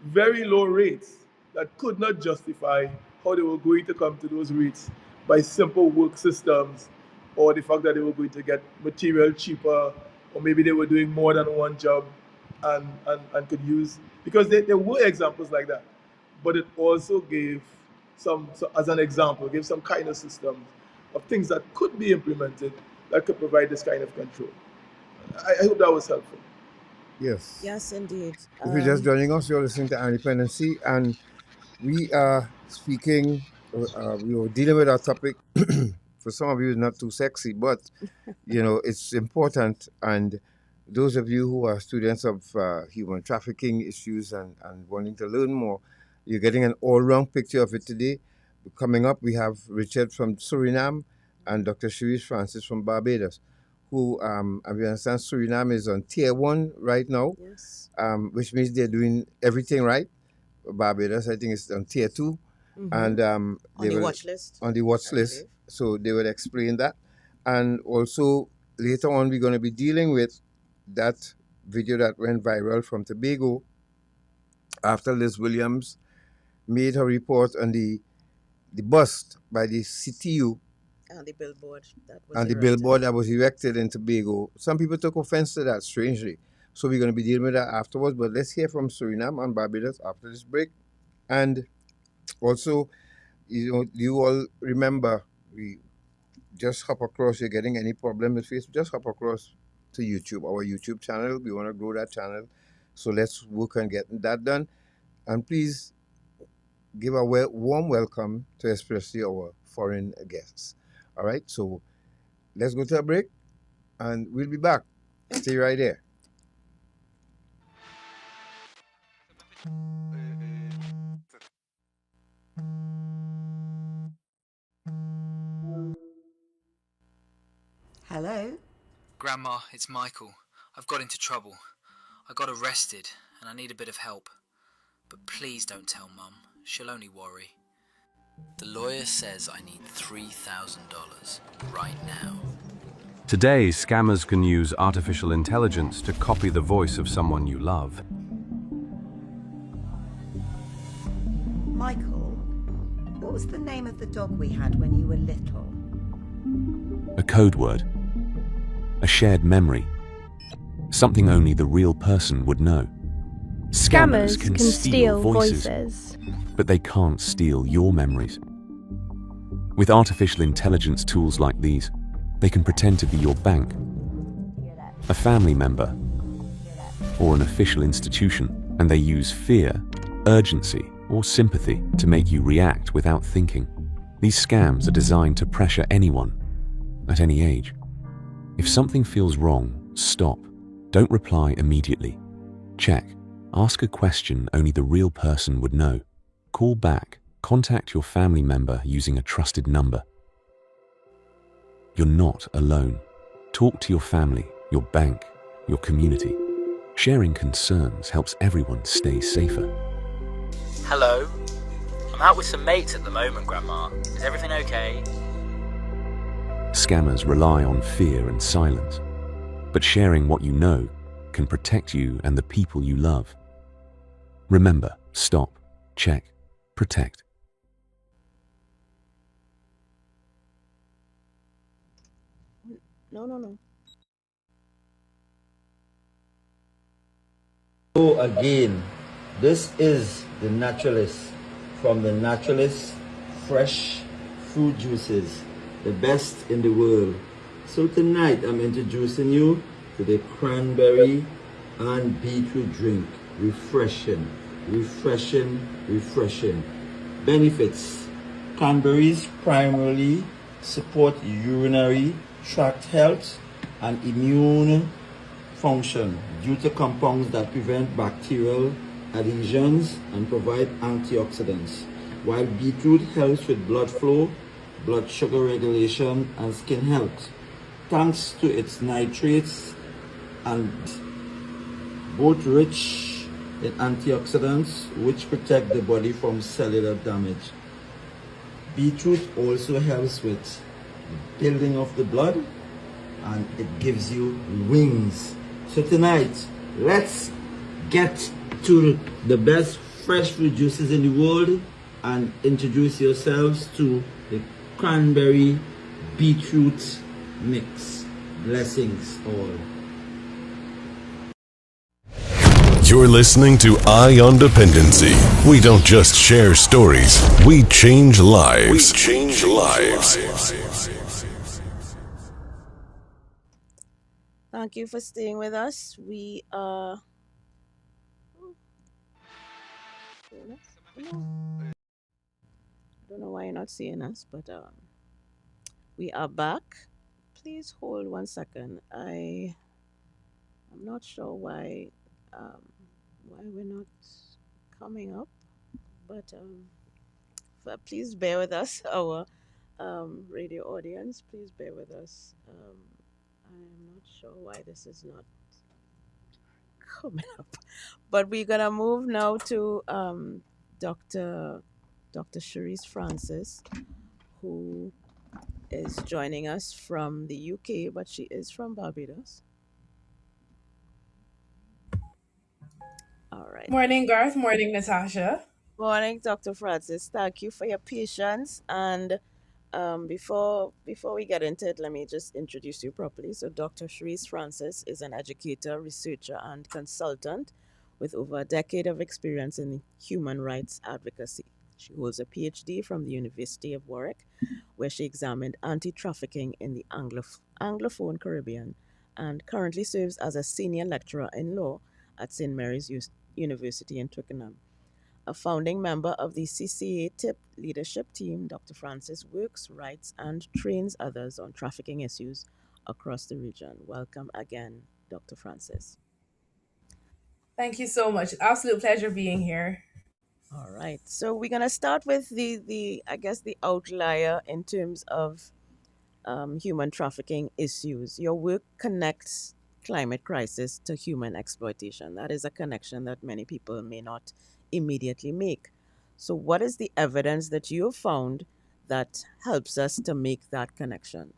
very low rates that could not justify how they were going to come to those rates by simple work systems, or the fact that they were going to get material cheaper, or maybe they were doing more than one job and could use, because there were examples like that. But it also gave as an example, gave some kind of systems of things that could be implemented that could provide this kind of control. I hope that was helpful. Yes. Yes, indeed. If you're just joining us, you're listening to Dependency, and we are speaking, we were dealing with our topic. For some of you, it's not too sexy, but, it's important. And those of you who are students of human trafficking issues and wanting to learn more, you're getting an all-round picture of it today. Coming up, we have Richard from Suriname and Dr. Cherisse Francis from Barbados, who, as we understand, Suriname is on tier 1 right now, yes. Which means they're doing everything right. Barbados, I think, is on tier 2. Mm-hmm. And on the watch list. On the watch list. So they will explain that. And also, later on, we're going to be dealing with that video that went viral from Tobago after Liz Williams made her report on the bust by the CTU and the billboard that was erected in Tobago. Some people took offense to that, strangely. So we're going to be dealing with that afterwards. But let's hear from Suriname and Barbados after this break. And also, you all remember, we just hop across. You're getting any problem with Facebook, just hop across to YouTube, our YouTube channel. We want to grow that channel. So let's work on getting that done. And please give a warm welcome to especially our foreign guests. All right, so let's go to a break, and we'll be back. Stay right there. Hello? Grandma, it's Michael. I've got into trouble. I got arrested, and I need a bit of help. But please don't tell Mum. She'll only worry. The lawyer says I need $3,000 right now. Today, scammers can use artificial intelligence to copy the voice of someone you love. Michael, what was the name of the dog we had when you were little? A code word. A shared memory. Something only the real person would know. Scammers can steal voices, but they can't steal your memories. With artificial intelligence tools like these, they can pretend to be your bank, a family member, or an official institution, and they use fear, urgency, or sympathy to make you react without thinking. These scams are designed to pressure anyone, at any age. If something feels wrong, stop. Don't reply immediately. Check. Ask a question only the real person would know. Call back. Contact your family member using a trusted number. You're not alone. Talk to your family, your bank, your community. Sharing concerns helps everyone stay safer. Hello? I'm out with some mates at the moment, Grandma. Is everything okay? Scammers rely on fear and silence, but sharing what you know can protect you and the people you love. Remember, stop, check, protect. No. So again, this is the Naturalist. From the Naturalist, fresh fruit juices, the best in the world. So tonight I'm introducing you to the cranberry and beetroot drink. Refreshing, refreshing, refreshing. Benefits. Cranberries primarily support urinary tract health and immune function due to compounds that prevent bacterial adhesions and provide antioxidants, while beetroot helps with blood flow, blood sugar regulation, and skin health, thanks to its nitrates and both rich in antioxidants which protect the body from cellular damage. Beetroot also helps with building of the blood and it gives you wings. So tonight, let's get to the best fresh fruit juices in the world and introduce yourselves to the cranberry beetroot mix. Blessings all. You're listening to Eye on Dependency. We don't just share stories, we change lives. Thank you for staying with us. We are. Don't know why you're not seeing us, but we are back. Please hold 1 second. I'm not sure why we're not coming up, but please bear with us, our radio audience. Please bear with us. I'm not sure why this is not coming up, but we're gonna move now to Dr. Cherisse Francis, who is joining us from the UK, but she is from Barbados. All right. Morning, Garth. Morning, Natasha. Morning, Dr. Francis. Thank you for your patience. And before we get into it, let me just introduce you properly. So Dr. Cherisse Francis is an educator, researcher, and consultant with over a decade of experience in human rights advocacy. She holds a PhD from the University of Warwick, where she examined anti-trafficking in the Anglophone Caribbean, and currently serves as a senior lecturer in law at St. Mary's University in Twickenham. A founding member of the CCATIP leadership team, Dr. Francis works, writes, and trains others on trafficking issues across the region. Welcome again, Dr. Francis. Thank you so much. Absolute pleasure being here. All right. So we're going to start with the outlier in terms of human trafficking issues. Your work connects climate crisis to human exploitation. That is a connection that many people may not immediately make. So what is the evidence that you have found that helps us to make that connection?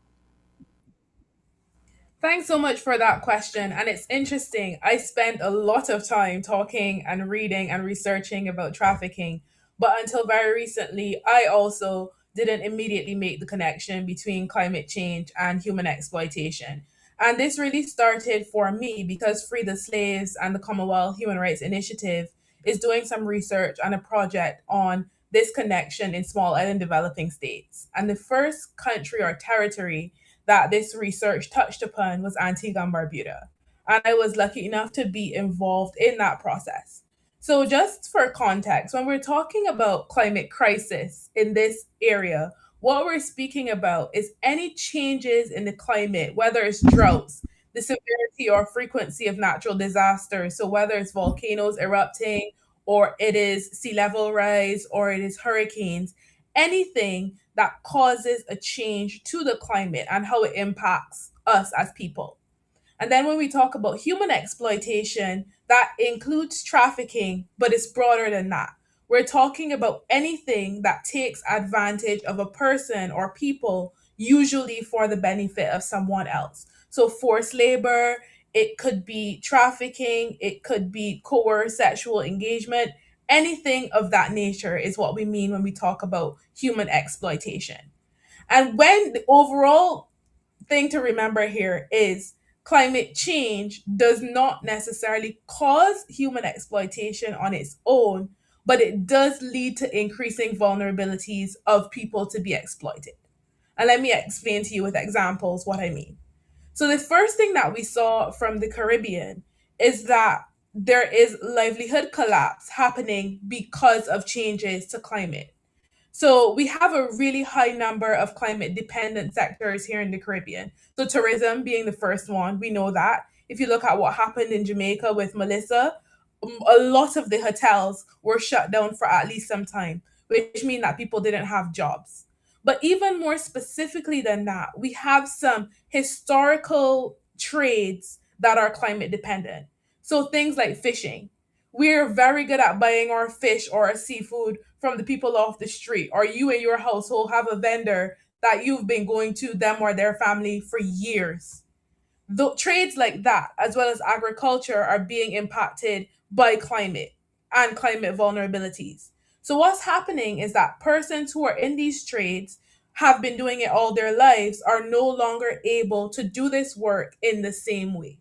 Thanks so much for that question. And it's interesting. I spent a lot of time talking and reading and researching about trafficking. But until very recently, I also didn't immediately make the connection between climate change and human exploitation. And this really started for me because Free the Slaves and the Commonwealth Human Rights Initiative is doing some research and a project on this connection in small island developing states. And the first country or territory that this research touched upon was Antigua and Barbuda. And I was lucky enough to be involved in that process. So just for context, when we're talking about climate crisis in this area, what we're speaking about is any changes in the climate, whether it's droughts, the severity or frequency of natural disasters. So whether it's volcanoes erupting, or it is sea level rise, or it is hurricanes, anything that causes a change to the climate and how it impacts us as people. And then when we talk about human exploitation, that includes trafficking, but it's broader than that. We're talking about anything that takes advantage of a person or people, usually for the benefit of someone else. So forced labor, it could be trafficking, it could be coerced sexual engagement. Anything of that nature is what we mean when we talk about human exploitation. And when the overall thing to remember here is climate change does not necessarily cause human exploitation on its own, but it does lead to increasing vulnerabilities of people to be exploited. And let me explain to you with examples what I mean. So the first thing that we saw from the Caribbean is that there is livelihood collapse happening because of changes to climate. So we have a really high number of climate dependent sectors here in the Caribbean. So tourism being the first one, we know that. If you look at what happened in Jamaica with Melissa, a lot of the hotels were shut down for at least some time, which means that people didn't have jobs. But even more specifically than that, we have some historical trades that are climate dependent. So things like fishing. We're very good at buying our fish or our seafood from the people off the street, or you and your household have a vendor that you've been going to them or their family for years. The trades like that, as well as agriculture, are being impacted by climate and climate vulnerabilities. So what's happening is that persons who are in these trades have been doing it all their lives are no longer able to do this work in the same way,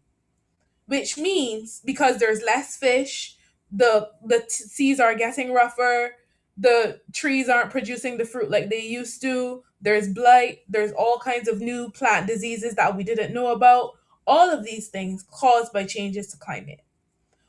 which means because there's less fish, the seas are getting rougher, the trees aren't producing the fruit like they used to, there's blight, there's all kinds of new plant diseases that we didn't know about, all of these things caused by changes to climate.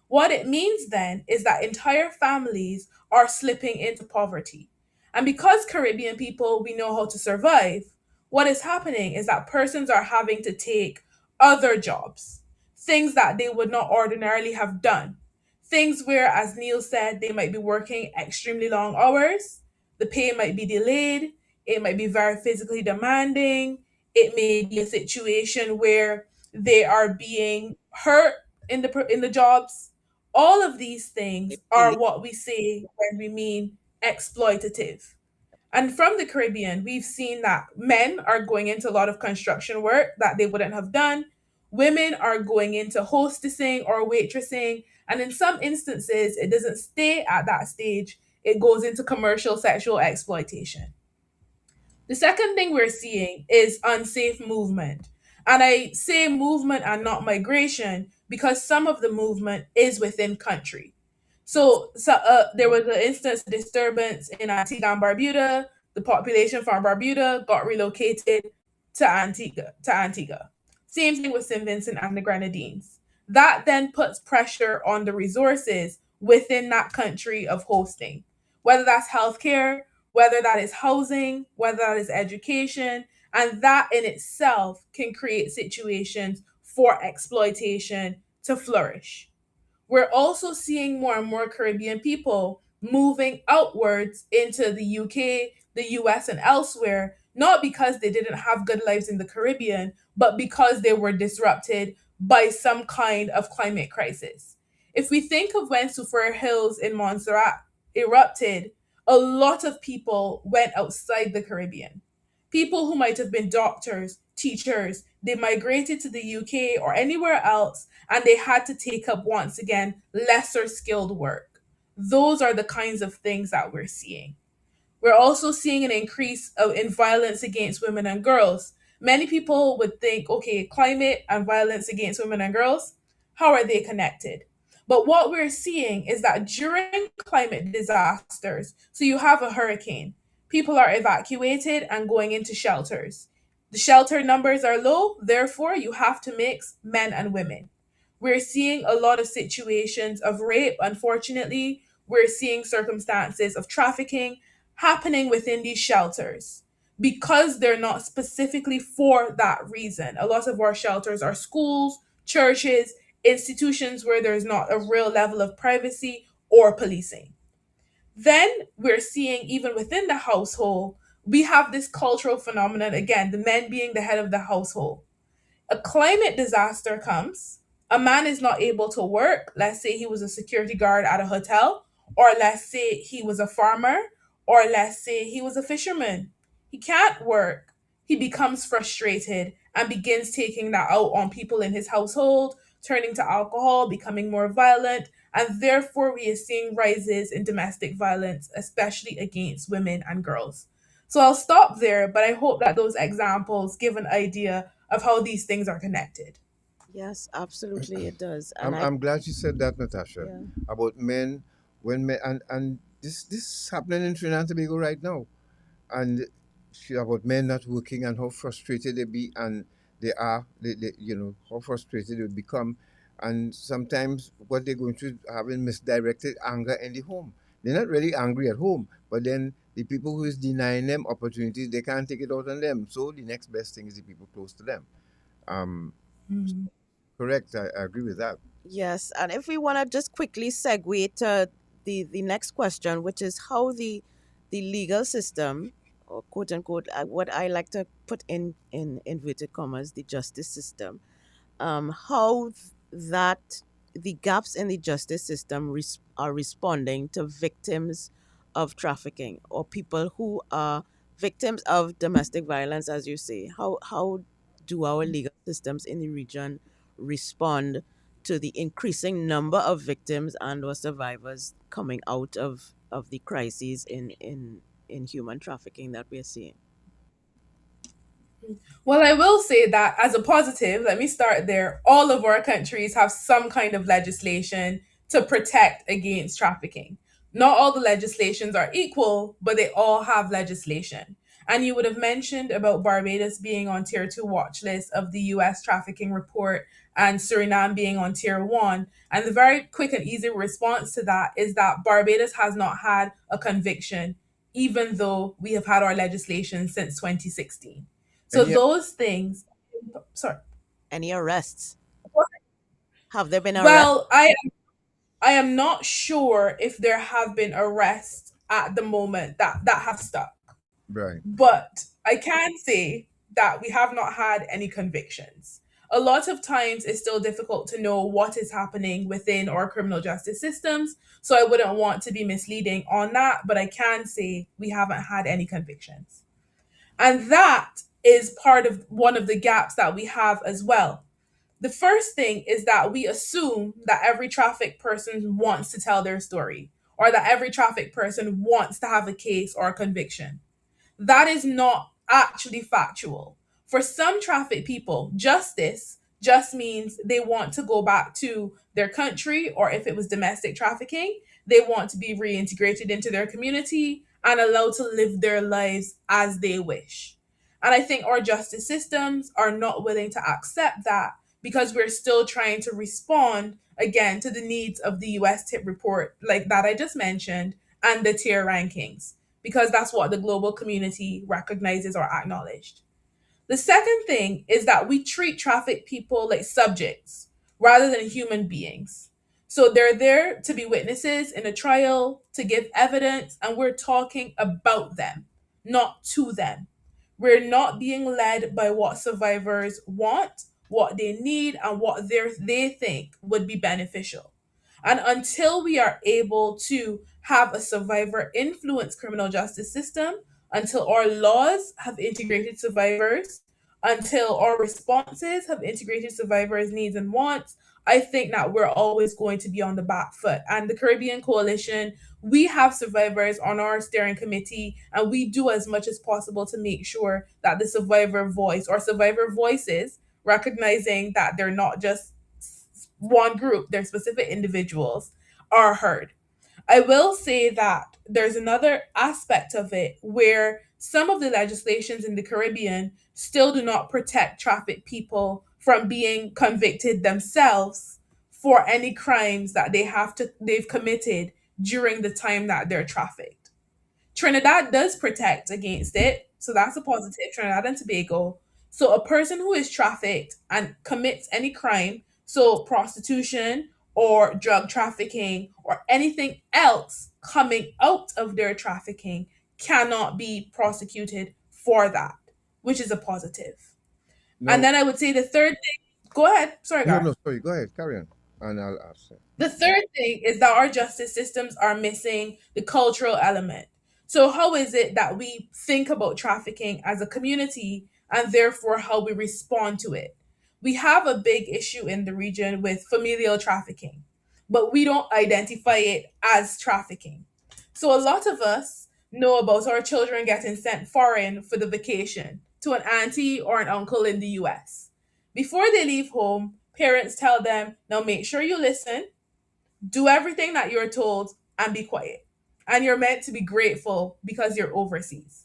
What it means then is that entire families are slipping into poverty. And because Caribbean people, we know how to survive, what is happening is that persons are having to take other jobs, things that they would not ordinarily have done. Things where, as Neil said, they might be working extremely long hours, the pay might be delayed, it might be very physically demanding, it may be a situation where they are being hurt in the jobs. All of these things are what we say when we mean exploitative. And from the Caribbean, we've seen that men are going into a lot of construction work that they wouldn't have done. Women are going into hostessing or waitressing. And in some instances, it doesn't stay at that stage, it goes into commercial sexual exploitation. The second thing we're seeing is unsafe movement. And I say movement and not migration because some of the movement is within country. So there was an instance of disturbance in Antigua and Barbuda. The population from Barbuda got relocated to Antigua. Same thing with St. Vincent and the Grenadines. That then puts pressure on the resources within that country of hosting, whether that's healthcare, whether that is housing, whether that is education, and that in itself can create situations for exploitation to flourish. We're also seeing more and more Caribbean people moving outwards into the UK, the US, and elsewhere, not because they didn't have good lives in the Caribbean, but because they were disrupted by some kind of climate crisis. If we think of when Soufriere Hills in Montserrat erupted, a lot of people went outside the Caribbean. People who might have been doctors, teachers, they migrated to the UK or anywhere else and they had to take up once again lesser skilled work. Those are the kinds of things that we're seeing. We're also seeing an increase in violence against women and girls. Many people would think, okay, climate and violence against women and girls, how are they connected? But what we're seeing is that during climate disasters, so you have a hurricane, people are evacuated and going into shelters. The shelter numbers are low, therefore, you have to mix men and women. We're seeing a lot of situations of rape, unfortunately. We're seeing circumstances of trafficking happening within these shelters because they're not specifically for that reason. A lot of our shelters are schools, churches, institutions where there's not a real level of privacy or policing. Then we're seeing, even within the household, we have this cultural phenomenon again, the men being the head of the household. A climate disaster comes, a man is not able to work. Let's say he was a security guard at a hotel, or let's say he was a farmer, or let's say he was a fisherman. He can't work. He becomes frustrated and begins taking that out on people in his household, turning to alcohol, becoming more violent, and therefore we are seeing rises in domestic violence, especially against women and girls. So I'll stop there, but I hope that those examples give an idea of how these things are connected. Yes, absolutely, it does. I'm glad you said that, Natasha, about men when men and this happening in Trinidad and Tobago right now, and about men not working and how frustrated they be, and they are, they how frustrated they become, and sometimes what they're going through having misdirected anger in the home. They're not really angry at home, but then the people who is denying them opportunities, they can't take it out on them. So the next best thing is the people close to them. Um, Correct. I agree with that. Yes, and if we want to just quickly segue to the next question, which is how the legal system, or quote unquote, what I like to put in inverted commas, the justice system, how that the gaps in the justice system are responding to victims of trafficking or people who are victims of domestic violence, as you say. How do our legal systems in the region respond to the increasing number of victims and or survivors coming out of the crises in human trafficking that we're seeing? Well, I will say that as a positive, let me start there. All of our countries have some kind of legislation to protect against trafficking. Not all the legislations are equal, but they all have legislation. And you would have mentioned about Barbados being on tier 2 watch list of the US trafficking report and Suriname being on tier 1. And the very quick and easy response to that is that Barbados has not had a conviction, even though we have had our legislation since 2016. So And yeah, those things, sorry. Any arrests? Have there been arrests? Well, I am not sure if there have been arrests at the moment that have stuck, right. but I can say that we have not had any convictions. A lot of times it's still difficult to know what is happening within our criminal justice systems, so I wouldn't want to be misleading on that, but I can say we haven't had any convictions. And that is part of one of the gaps that we have as well. The first thing is that we assume that every traffic person wants to tell their story or that every traffic person wants to have a case or a conviction. That is not actually factual. For some traffic people, justice just means they want to go back to their country, or if it was domestic trafficking, they want to be reintegrated into their community and allowed to live their lives as they wish. And I think our justice systems are not willing to accept that because we're still trying to respond again to the needs of the US tip report, like that I just mentioned, and the tier rankings because that's what the global community recognizes or acknowledged. The second thing is that we treat trafficked people like subjects rather than human beings. So they're there to be witnesses in a trial, to give evidence, and we're talking about them, not to them. We're not being led by what survivors want, what they need, and what they think would be beneficial. And until we are able to have a survivor influence criminal justice system, until our laws have integrated survivors, until our responses have integrated survivors' needs and wants, I think that we're always going to be on the back foot. And the Caribbean Coalition, we have survivors on our steering committee, and we do as much as possible to make sure that the survivor voice or survivor voices, recognizing that they're not just one group, they're specific individuals, are heard. I will say that there's another aspect of it where some of the legislations in the Caribbean still do not protect trafficked people from being convicted themselves for any crimes that they've committed during the time that they're trafficked. Trinidad does protect against it, so that's a positive. Trinidad and Tobago. So a person who is trafficked and commits any crime, so prostitution or drug trafficking or anything else coming out of their trafficking cannot be prosecuted for that, which is a positive. And No, then I would say the third thing, go ahead. Sorry, no, Gar. no, sorry. Go ahead. Carry on. And I'll ask. The third thing is that our justice systems are missing the cultural element. So, how is it that we think about trafficking as a community and therefore how we respond to it? We have a big issue in the region with familial trafficking, but we don't identify it as trafficking. So, a lot of us know about our children getting sent foreign for the vacation to an auntie or an uncle in the US. Before they leave home, parents tell them, now make sure you listen, do everything that you're told, and be quiet. And you're meant to be grateful because you're overseas.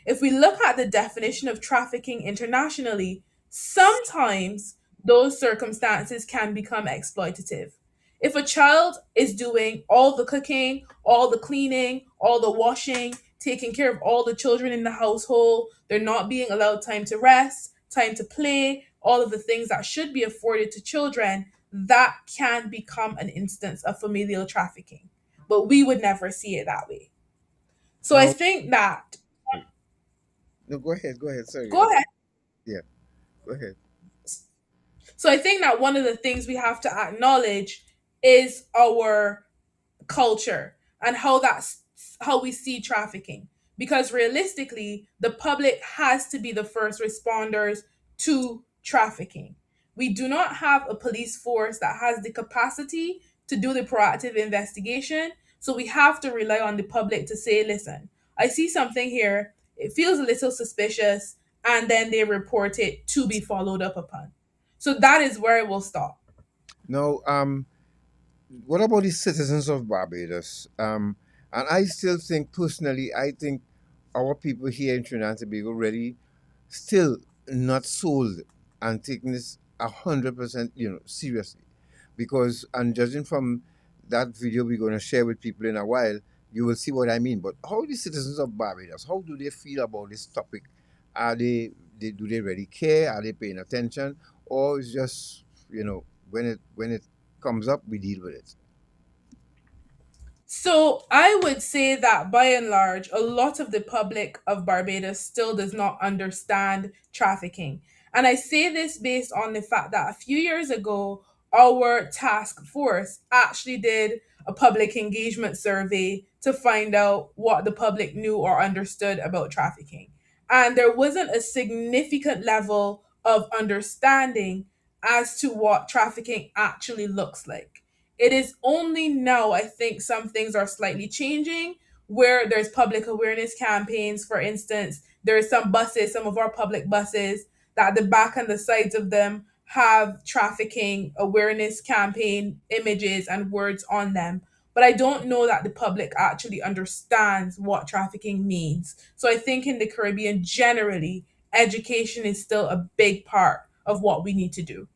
If we look at the definition of trafficking internationally, sometimes those circumstances can become exploitative. If a child is doing all the cooking, all the cleaning, all the washing, taking care of all the children in the household, they're not being allowed time to rest, time to play, all of the things that should be afforded to children, that can become an instance of familial trafficking. But we would never see it that way. So I Now, think that. no, go ahead. Go ahead. Sorry. Go ahead. Yeah, go ahead. So I think that one of the things we have to acknowledge is our culture and how we see trafficking, because realistically the public has to be the first responders to trafficking. We do not have a police force that has the capacity to do the proactive investigation, so we have to rely on the public to say, listen, I see something here, it feels a little suspicious, and then they report it to be followed up upon. So that is where it will stop. Now, what about the citizens of Barbados? And I still think, personally, I think our people here in Trinidad and Tobago really still not sold and taking this 100%, seriously. Because, and judging from that video we're going to share with people in a while, you will see what I mean. But how the citizens of Barbados, how do they feel about this topic? Are do they really care? Are they paying attention? Or it's just, when it comes up, we deal with it? So I would say that by and large, a lot of the public of Barbados still does not understand trafficking. And I say this based on the fact that a few years ago, our task force actually did a public engagement survey to find out what the public knew or understood about trafficking. And there wasn't a significant level of understanding as to what trafficking actually looks like. It is only now, I think, some things are slightly changing, where there's public awareness campaigns. For instance, there are some buses, some of our public buses, that the back and the sides of them have trafficking awareness campaign images and words on them. But I don't know that the public actually understands what trafficking means. So I think in the Caribbean, generally, education is still a big part of what we need to do.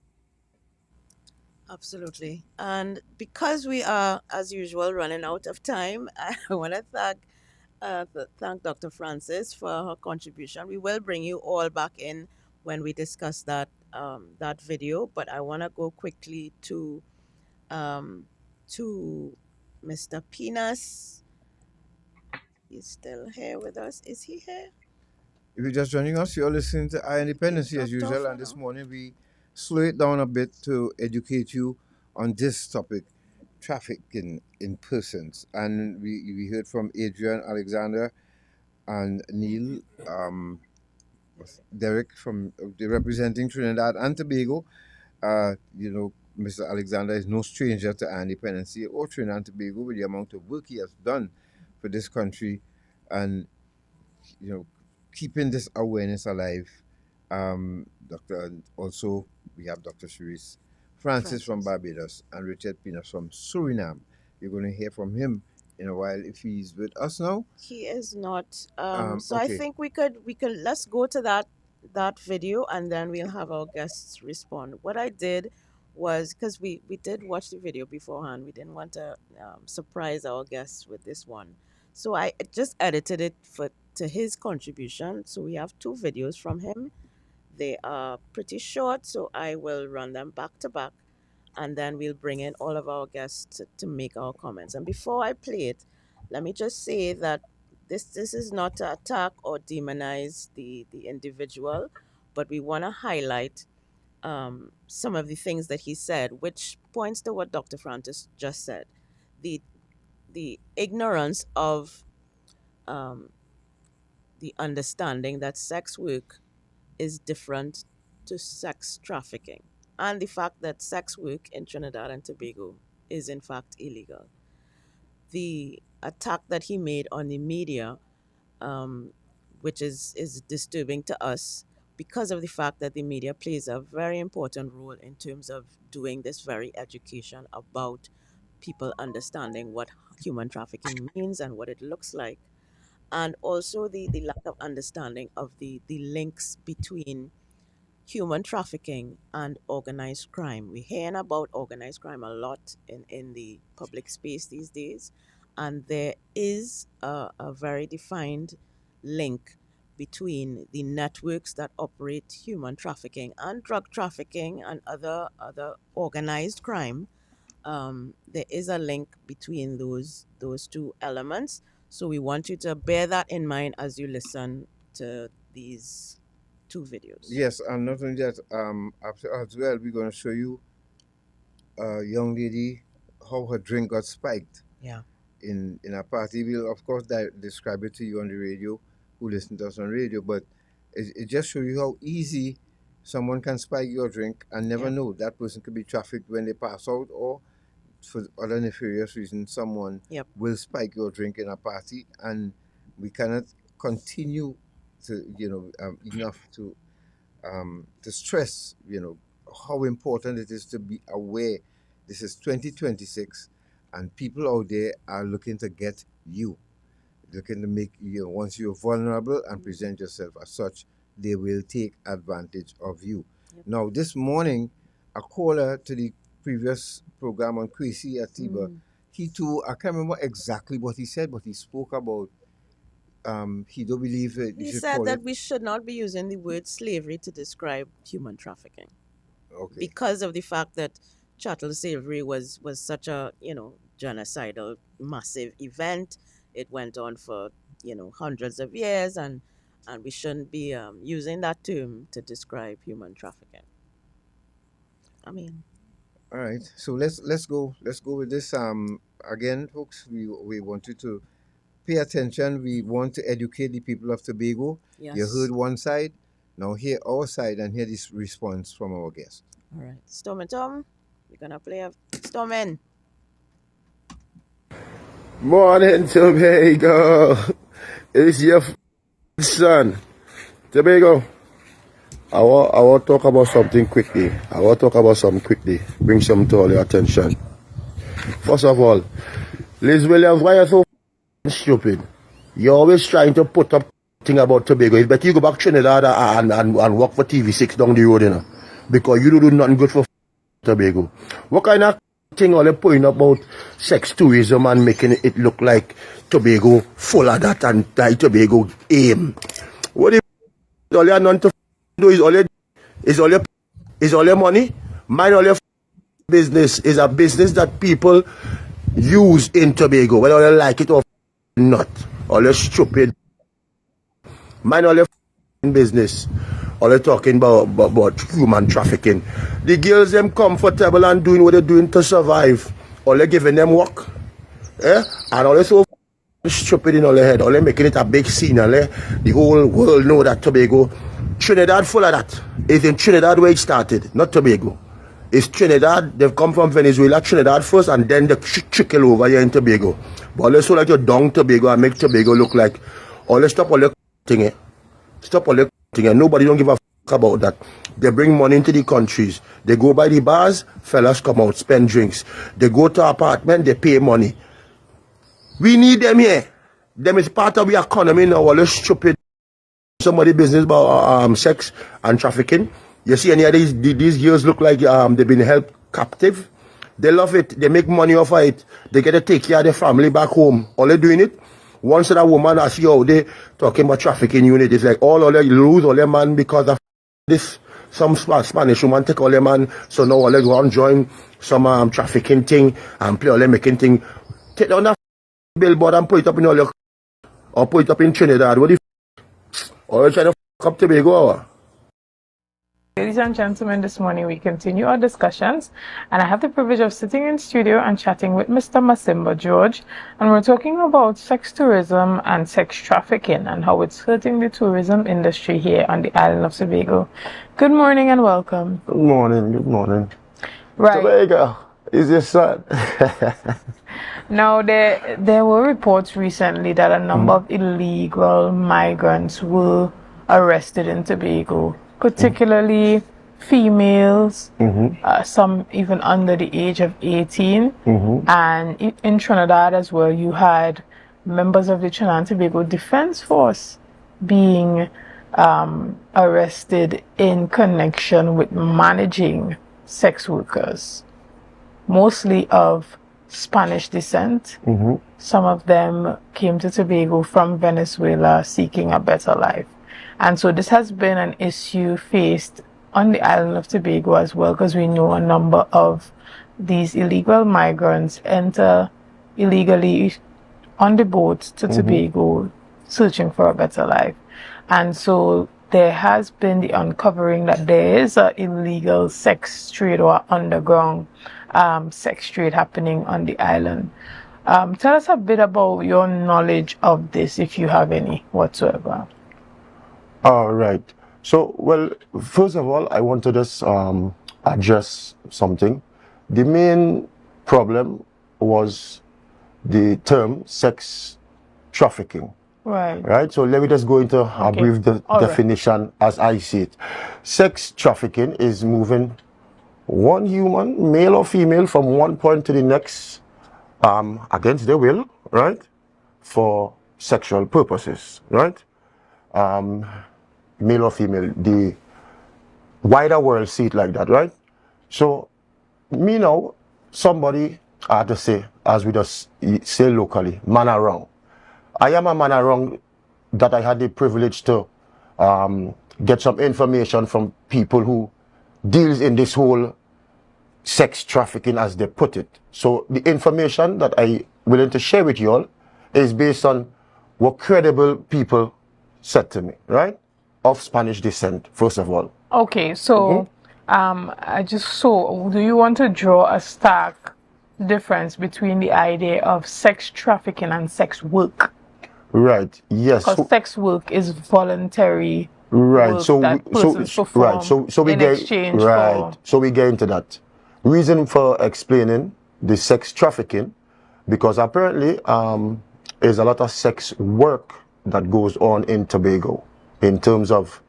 Absolutely. And because we are, as usual, running out of time, I want to thank Dr. Francis for her contribution. We will bring you all back in when we discuss that video, but I want to go quickly um, to Mr. Pinas. He's still here with us. Is he here? If you're just joining us, you're listening to Our Independency as usual, and this morning we slow it down a bit to educate you on this topic, trafficking in persons. And we heard from Adrian Alexander and Neil, Derrick from representing Trinidad and Tobago. Mr. Alexander is no stranger to Our Independency or Trinidad and Tobago with the amount of work he has done for this country, and keeping this awareness alive. Also, we have Dr. Cherisse Francis from Barbados and Richard Pinas from Suriname. You're going to hear from him in a while if he's with us now. He is not. So Okay. I think we could let's go to that video and then we'll have our guests respond. What I did was, because we did watch the video beforehand, we didn't want to surprise our guests with this one. So I just edited it to his contribution. So we have two videos from him. They are pretty short, so I will run them back to back, and then we'll bring in all of our guests to make our comments. And before I play it, let me just say that this is not to attack or demonize the individual, but we want to highlight some of the things that he said, which points to what Dr. Francis just said. The ignorance of the understanding that sex work is different to sex trafficking, and the fact that sex work in Trinidad and Tobago is in fact illegal. The attack that he made on the media, which is disturbing to us because of the fact that the media plays a very important role in terms of doing this very education about people understanding what human trafficking means and what it looks like, and also the lack of understanding of the links between human trafficking and organized crime. We're hearing about organized crime a lot in the public space these days, and there is a very defined link between the networks that operate human trafficking and drug trafficking and other organized crime. There is a link between those two elements. So we want you to bear that in mind as you listen to these two videos. Yes, and not only that, as well, we're going to show you a young lady, how her drink got spiked. Yeah. In a party. We'll, of course, describe it to you on the radio, who listen to us on radio, but it just shows you how easy someone can spike your drink and never know. That person could be trafficked when they pass out, or for other nefarious reasons, someone will spike your drink in a party, and we cannot continue to, enough to stress, how important it is to be aware. This is 2026, and people out there are looking to get you, looking to make you, once you're vulnerable and present yourself as such, they will take advantage of you. Now, this morning, a caller to the previous program on CCATIP, he too, I can't remember exactly what he said, but he spoke about he don't believe it. He said that we should not be using the word slavery to describe human trafficking. Okay. Because of the fact that chattel slavery was such a, genocidal, massive event. It went on for, hundreds of years, and we shouldn't be using that term to describe human trafficking. All right. So let's go with this. Again, folks, we want you to pay attention. We want to educate the people of Tobago. Yes. You heard one side. Now hear our side and hear this response from our guest. All right. Stormin Tom, you're going to play a Stormin. Morning, Tobago. It's your son. Tobago, I want to talk about something quickly. Bring some to all your attention. First of all, Liz Williams, why are you so stupid? You're always trying to put up thing about Tobago. It's better you go back to Trinidad and work for TV6 down the road, because you don't do nothing good for Tobago. What kind of thing are they putting about sex tourism and making it look like Tobago full of that and like Tobago aim? What all you are none to do is all your money. Mind all your business is a business that people use in Tobago, whether they like it or not. All your stupid. Mind all your business. All they talking about human trafficking. The girls them comfortable and doing what they're doing to survive. All they giving them work. And all they so stupid in all their head. All they making it a big scene. The whole world know that Tobago. Trinidad full of that. It's in Trinidad where it started, not Tobago. It's Trinidad. They've come from Venezuela, Trinidad first, and then they trickle over here in Tobago. But all they so like you're down Tobago and make Tobago look like all they stop all the thing. Stop all the thing. And nobody don't give a fuck about that. They bring money into the countries. They go by the bars, fellas come out, spend drinks. They go to apartment, they pay money. We need them here. Them is part of the economy now. All the stupid somebody business about sex and trafficking. You see any of these girls look like they've been held captive. They love it. They make money off of it. They get to take care of their family back home. All they doing it. Once that woman I see how they talking about trafficking unit, it's like all they lose all their man because of this. Some Spanish woman take all their man, so now all they go and join some trafficking thing and play all their making thing. Take down that billboard and put it up in all your, or put it up in Trinidad. What the or you trying to f up Tobago? Ladies and gentlemen, this morning we continue our discussions, and I have the privilege of sitting in studio and chatting with Mr. Masimba George, and we're talking about sex tourism and sex trafficking and how it's hurting the tourism industry here on the island of Tobago. Good morning and welcome. Good morning. Right. Tobago is your son. Now, there were reports recently that a number of illegal migrants were arrested in Tobago, particularly females, some even under the age of 18. And in Trinidad as well, you had members of the Trinidad and Tobago Defense Force being arrested in connection with managing sex workers, mostly of Spanish descent. Some of them came to Tobago from Venezuela seeking a better life. And so this has been an issue faced on the island of Tobago as well, because we know a number of these illegal migrants enter illegally on the boats to Tobago searching for a better life. And so there has been the uncovering that there is an illegal sex trade or underground sex trade happening on the island. Tell us a bit about your knowledge of this, if you have any whatsoever. All right. So, well, first of all, I want to just address something. The main problem was the term sex trafficking. Right. So let me just go into a brief definition as I see it. Sex trafficking is moving one human, male or female, from one point to the next against their will, right, for sexual purposes, right? Male or female, the wider world see it like that, right? So, me now, somebody, I have to say, as we just say locally, man around. I am a man around that I had the privilege to get some information from people who deals in this whole sex trafficking, as they put it. So the information that I willing to share with you all is based on what credible people said to me, right? Of Spanish descent, first of all. Okay, so do you want to draw a stark difference between the idea of sex trafficking and sex work? Right. Yes. Because sex work is voluntary. Right. Work So that persons perform we in get exchange right. for. So we get into that. Reason for explaining the sex trafficking, because apparently there's a lot of sex work that goes on in Tobago in terms of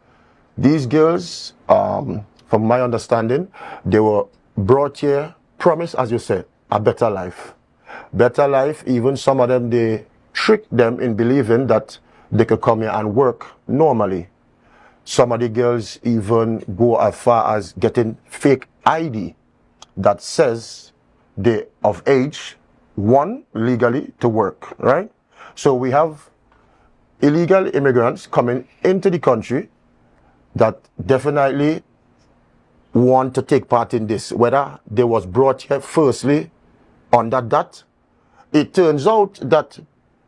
these girls. From my understanding, they were brought here, promised, as you said, a better life. Better life. Even some of them, they trick them in believing that they could come here and work normally. Some of the girls even go as far as getting fake ID that says they're of age, one, legally to work, right? So we have illegal immigrants coming into the country that definitely want to take part in this, whether they was brought here firstly under that. It turns out that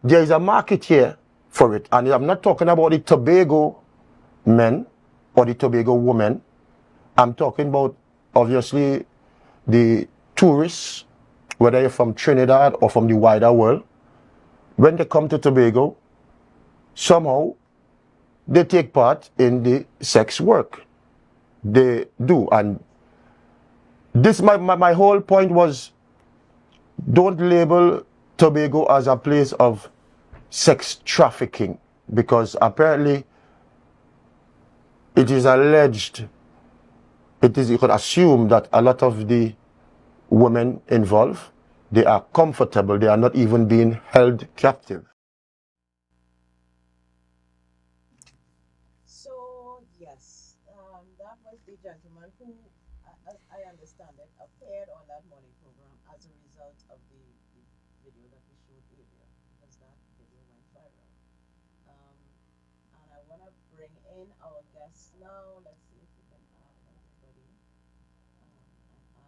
there is a market here for it. And I'm not talking about the Tobago men or the Tobago women. I'm talking about, obviously, the tourists, whether you're from Trinidad or from the wider world. When they come to Tobago, somehow they take part in the sex work. They do. And this, my whole point was, don't label Tobago as a place of sex trafficking, because apparently it is alleged, you could assume that a lot of the women involved, they are comfortable, they are not even being held captive. So, yes, that was the gentleman who, as I understand it, appeared on that morning program as a result of the video that we showed earlier, because that video went viral. And I want to bring in our guests now. Let's see if we can add everybody and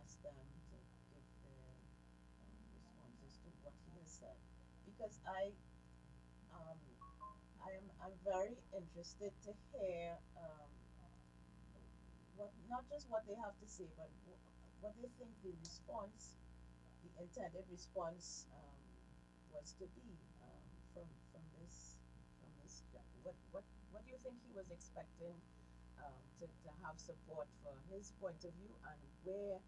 ask them to give their responses to what he has said, because I'm very interested to hear what, not just what they have to say, but what they think the response, the intended response, was to be from this what do you think he was expecting to have support for his point of view, and where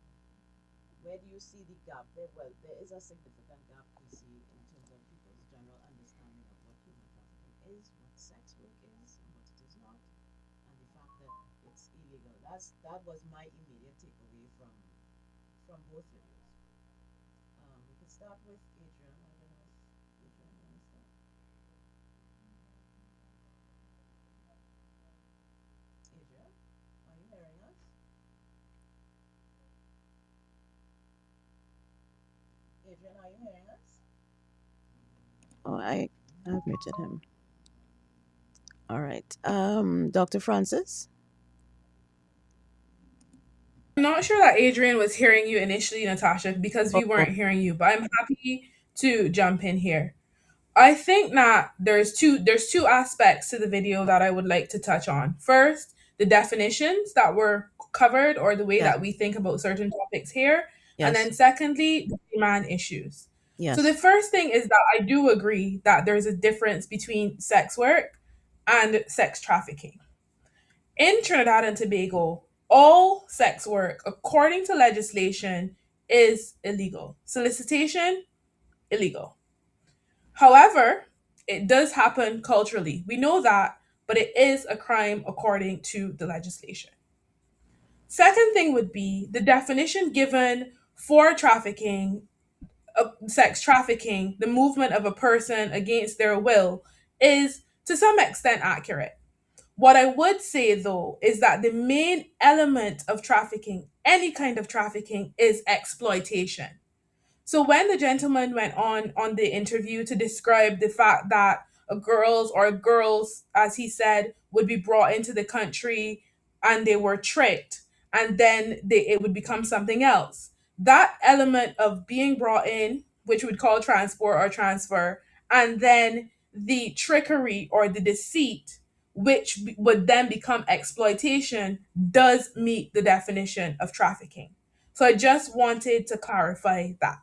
do you see the gap there? Well, there is a significant gap we see in terms of people's general understanding of what human trafficking is, what sex work is, and what it is not, and the fact that it's illegal. That was my immediate takeaway from both videos. We could start with Adrian. I don't know if Adrian wants to start. Adrian, are you hearing us? Oh, I've muted him. All right. Dr. Francis? I'm not sure that Adrian was hearing you initially, Natasha, because we weren't hearing you, but I'm happy to jump in here. I think that there's two aspects to the video that I would like to touch on. First, the definitions that were covered or the way Yes. that we think about certain topics here. And Yes. then secondly, the demand issues. Yes. So the first thing is that I do agree that there's a difference between sex work and sex trafficking. In Trinidad and Tobago, all sex work, according to legislation, is illegal. Solicitation, illegal. However, it does happen culturally. We know that, but it is a crime according to the legislation. Second thing would be the definition given for trafficking, sex trafficking, the movement of a person against their will, is to some extent accurate. What I would say though is that the main element of trafficking, any kind of trafficking, is exploitation. So when the gentleman went on the interview to describe the fact that girls, as he said, would be brought into the country and they were tricked, and then it would become something else. That element of being brought in, which we'd call transport or transfer, and then the trickery or the deceit, which would then become exploitation, does meet the definition of trafficking. So I just wanted to clarify that.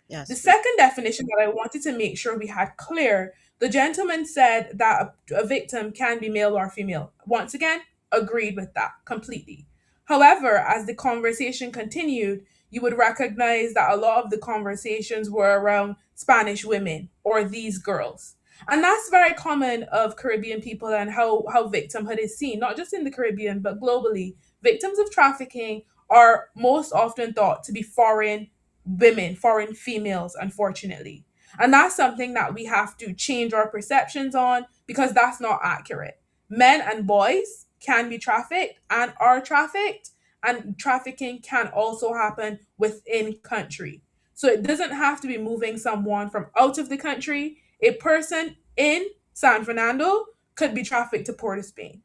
Yes. The second definition that I wanted to make sure we had clear, the gentleman said that a victim can be male or female. Once again, agreed with that completely. However, as the conversation continued, you would recognize that a lot of the conversations were around Spanish women or these girls. And that's very common of Caribbean people and how victimhood is seen, not just in the Caribbean, but globally. Victims of trafficking are most often thought to be foreign women, foreign females, unfortunately. And that's something that we have to change our perceptions on because that's not accurate. Men and boys can be trafficked and are trafficked, and trafficking can also happen within country. So it doesn't have to be moving someone from out of the country. A person in San Fernando could be trafficked to Port of Spain.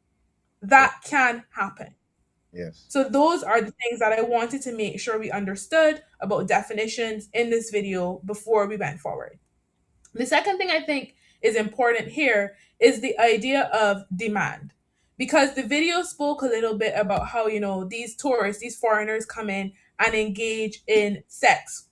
That can happen. Yes. So those are the things that I wanted to make sure we understood about definitions in this video before we went forward. The second thing I think is important here is the idea of demand. Because the video spoke a little bit about how, these tourists, these foreigners come in and engage in sex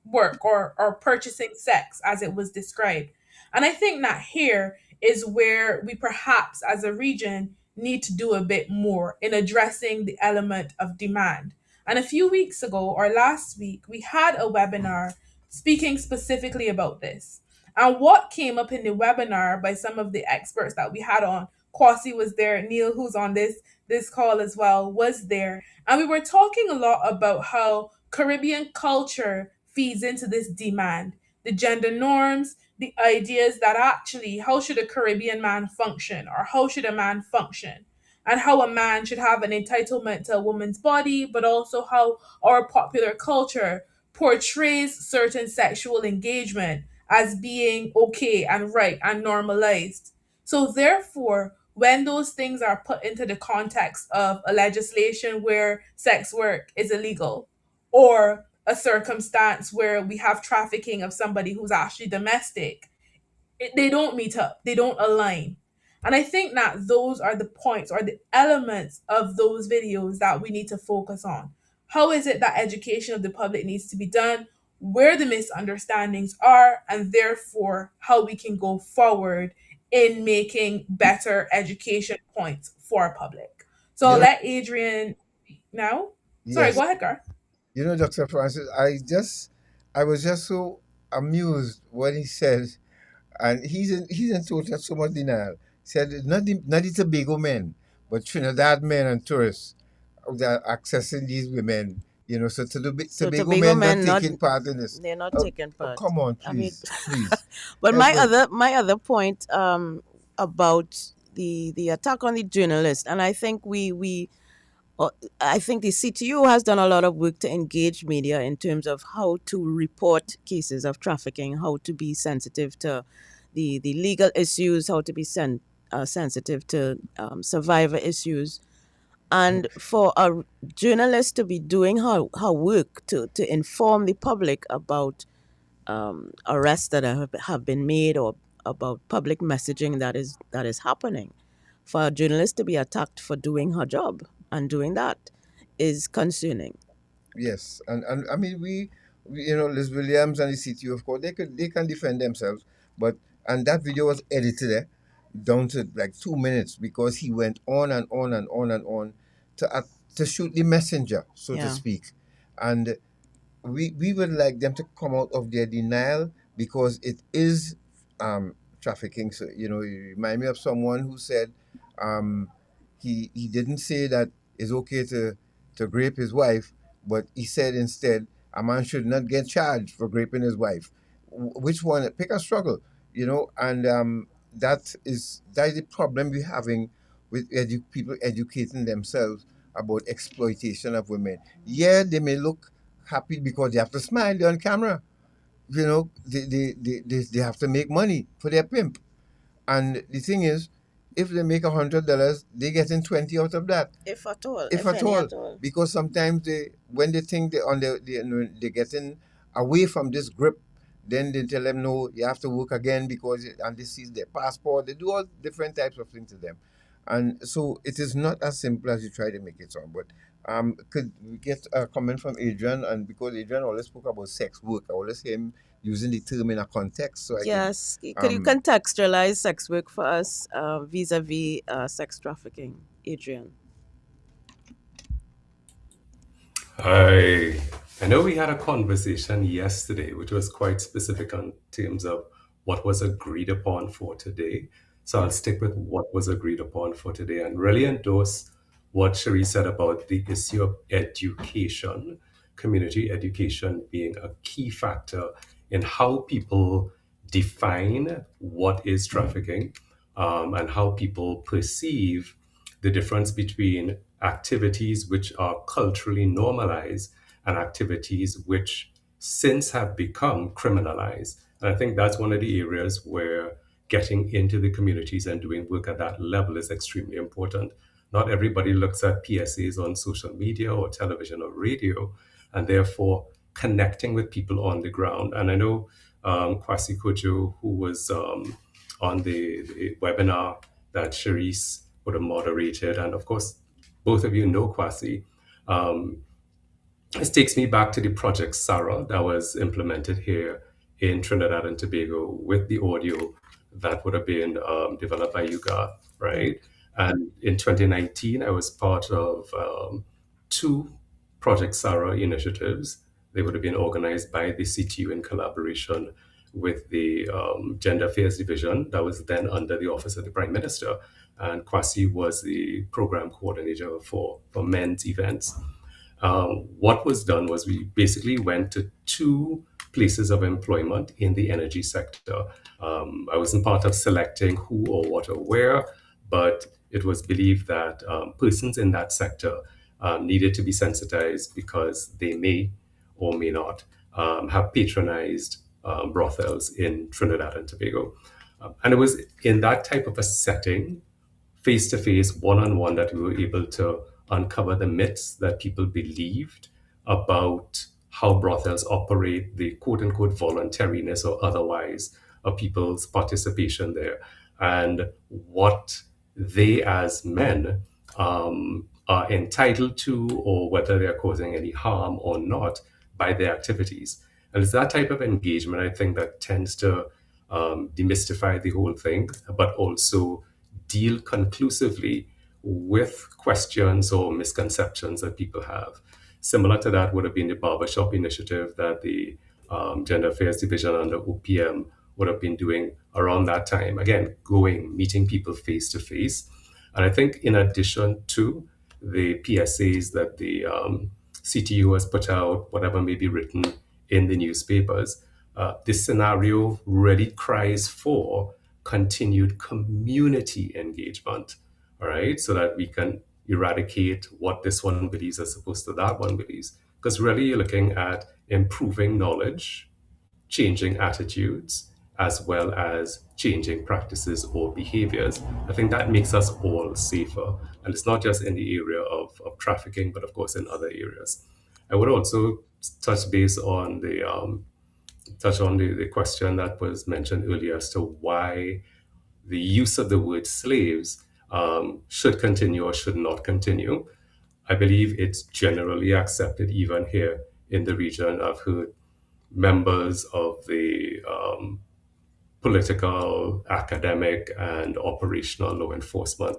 work or purchasing sex as it was described. And I think that here is where we perhaps as a region need to do a bit more in addressing the element of demand. And a few weeks ago or last week, we had a webinar speaking specifically about this. And what came up in the webinar by some of the experts that we had on, Kwasi was there, Neil, who's on this call as well, was there. And we were talking a lot about how Caribbean culture feeds into this demand, the gender norms, the ideas that actually, how should a Caribbean man function or how should a man function? And how a man should have an entitlement to a woman's body, but also how our popular culture portrays certain sexual engagement as being okay and right and normalized. So therefore, when those things are put into the context of a legislation where sex work is illegal, or a circumstance where we have trafficking of somebody who's actually domestic, they don't meet up, they don't align. And I think that those are the points or the elements of those videos that we need to focus on. How is it that education of the public needs to be done, where the misunderstandings are, and therefore how we can go forward in making better education points for our public. So I'll let Adrian speak now. Sorry, Yes. go ahead, Gar. Dr. Francis, I was just so amused when he said, and he's in total so much denial. Said not the Tobago men, but Trinidad men and tourists that are accessing these women. So Tobago men not taking part in this. They're not taking part. Come on, please, please. But my other point about the attack on the journalist, and I think we I think the CTU has done a lot of work to engage media in terms of how to report cases of trafficking, how to be sensitive to the legal issues, how to be sensitive to survivor issues. And for a journalist to be doing her work to inform the public about arrests that have been made, or about public messaging that is happening, for a journalist to be attacked for doing her job and doing that is concerning. Yes, and I mean you know, Liz Williams and the CTU, of course, they can defend themselves, but and that video was edited down to like 2 minutes because he went on and on and on and on to shoot the messenger, so to Yeah. speak, and we would like them to come out of their denial because it is trafficking. So you know, you remind me of someone who said he didn't say that it's okay to grape his wife, but he said instead a man should not get charged for raping his wife. Which one? Pick a struggle, you know, and that is the problem we're having with people educating themselves about exploitation of women. Yeah, they may look happy because they have to smile, they're on camera. You know, they have to make money for their pimp. And the thing is, if they make $100, they get in 20 out of that. If at all. If at any all. at all. Because sometimes when they think they're getting away from this grip, then they tell them, no, you have to work again and they seize their passport. They do all different types of things to them. And so it is not as simple as you try to make it sound. But could we get a comment from Adrian? And because Adrian always spoke about sex work, I always hear him using the term in a context. So Yes. Could you contextualize sex work for us vis-a-vis sex trafficking, Adrian? I know we had a conversation yesterday, which was quite specific on terms of what was agreed upon for today. So I'll stick with what was agreed upon for today and really endorse what Cherisse said about the issue of education, community education being a key factor in how people define what is trafficking, and how people perceive the difference between activities which are culturally normalized and activities which since have become criminalized. And I think that's one of the areas where getting into the communities and doing work at that level is extremely important. Not everybody looks at PSAs on social media or television or radio, and therefore connecting with people on the ground. And I know Kwasi Kojo, who was on the webinar that Cherisse would have moderated, and of course, both of you know Kwasi. This takes me back to the project Sarah that was implemented here in Trinidad and Tobago with the audio that would have been developed by YouGov, right? And in 2019, I was part of two Project Sarah initiatives. They would have been organized by the CTU in collaboration with the Gender Affairs Division that was then under the Office of the Prime Minister. And Kwasi was the program coordinator for men's events. What was done was we basically went to two places of employment in the energy sector. I wasn't part of selecting who or what or where, but it was believed that persons in that sector needed to be sensitized because they may or may not have patronized brothels in Trinidad and Tobago. And it was in that type of a setting, face-to-face, one-on-one, that we were able to uncover the myths that people believed about how brothels operate, the quote-unquote voluntariness or otherwise of people's participation there, and what they as men are entitled to, or whether they're causing any harm or not by their activities. And it's that type of engagement, I think, that tends to demystify the whole thing, but also deal conclusively with questions or misconceptions that people have. Similar to that would have been the barbershop initiative that the Gender Affairs Division under OPM would have been doing around that time. Again, meeting people face to face. And I think in addition to the PSAs that the CTU has put out, whatever may be written in the newspapers, this scenario really cries for continued community engagement, all right? So that we can, eradicate what this one believes as opposed to that one believes. Because really you're looking at improving knowledge, changing attitudes, as well as changing practices or behaviors. I think that makes us all safer. And it's not just in the area of trafficking, but of course in other areas. I would also touch base on the question that was mentioned earlier as to why the use of the word slaves should continue or should not continue. I believe it's generally accepted even here in the region. I've heard members of the political, academic, and operational law enforcement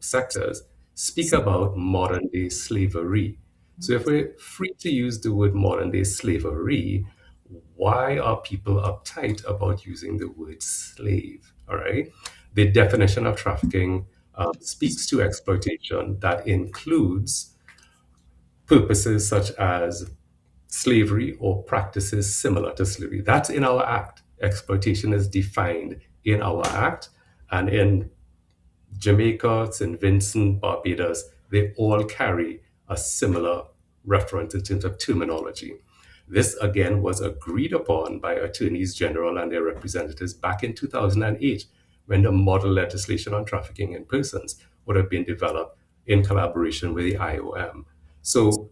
sectors speak about modern day slavery. So, if we're free to use the word modern day slavery, why are people uptight about using the word slave? All right. The definition of trafficking speaks to exploitation that includes purposes such as slavery or practices similar to slavery. That's in our act. Exploitation is defined in our act, and in Jamaica, St. Vincent, Barbados, they all carry a similar reference in terms of terminology. This again was agreed upon by attorneys general and their representatives back in 2008 when the model legislation on trafficking in persons would have been developed in collaboration with the IOM. So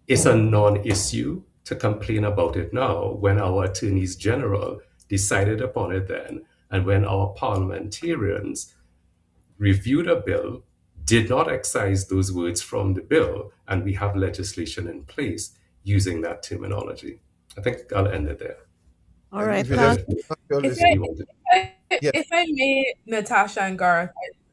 it's a non-issue to complain about it now when our attorneys general decided upon it then, and when our parliamentarians reviewed a bill, did not excise those words from the bill, and we have legislation in place using that terminology. I think I'll end it there. All right, If I may, Natasha and Garth,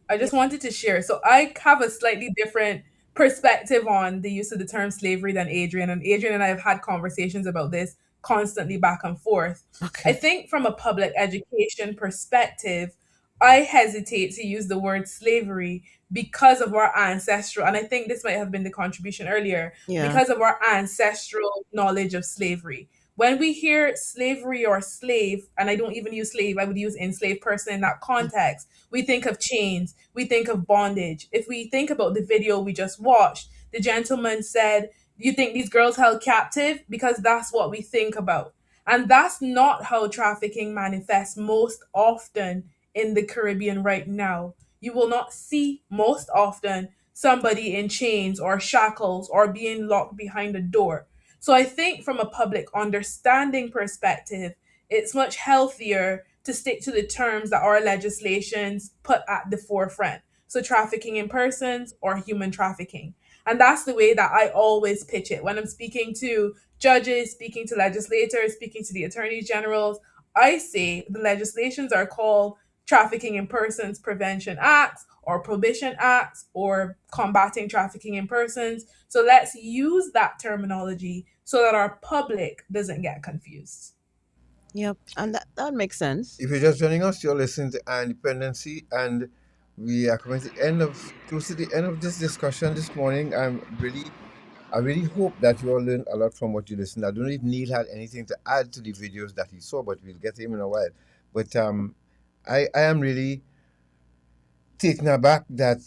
I just wanted to share. So I have a slightly different perspective on the use of the term slavery than Adrian. And Adrian and I have had conversations about this constantly back and forth. I think from a public education perspective, I hesitate to use the word slavery because of our ancestral, and I think this might have been the contribution earlier, because of our ancestral knowledge of slavery. When we hear slavery or slave, and I don't even use slave, I would use enslaved person in that context, we think of chains, we think of bondage. If we think about the video we just watched, the gentleman said, "You think these girls held captive?" Because that's what we think about. And that's not how trafficking manifests most often in the Caribbean right now. You will not see most often somebody in chains or shackles or being locked behind a door. So I think from a public understanding perspective, it's much healthier to stick to the terms that our legislations put at the forefront. So trafficking in persons or human trafficking. And that's the way that I always pitch it. When I'm speaking to judges, speaking to legislators, speaking to the attorneys generals, I say the legislations are called Trafficking in Persons Prevention Acts or Prohibition Acts or Combating Trafficking in Persons. So let's use that terminology so that our public doesn't get confused. Yep, and that makes sense. If you're just joining us, you're listening to Dependency, and we are coming to close to the end of this discussion this morning. I really hope that you all learned a lot from what you listened. I don't know if Neil had anything to add to the videos that he saw, but we'll get him in a while. But I am really taken aback that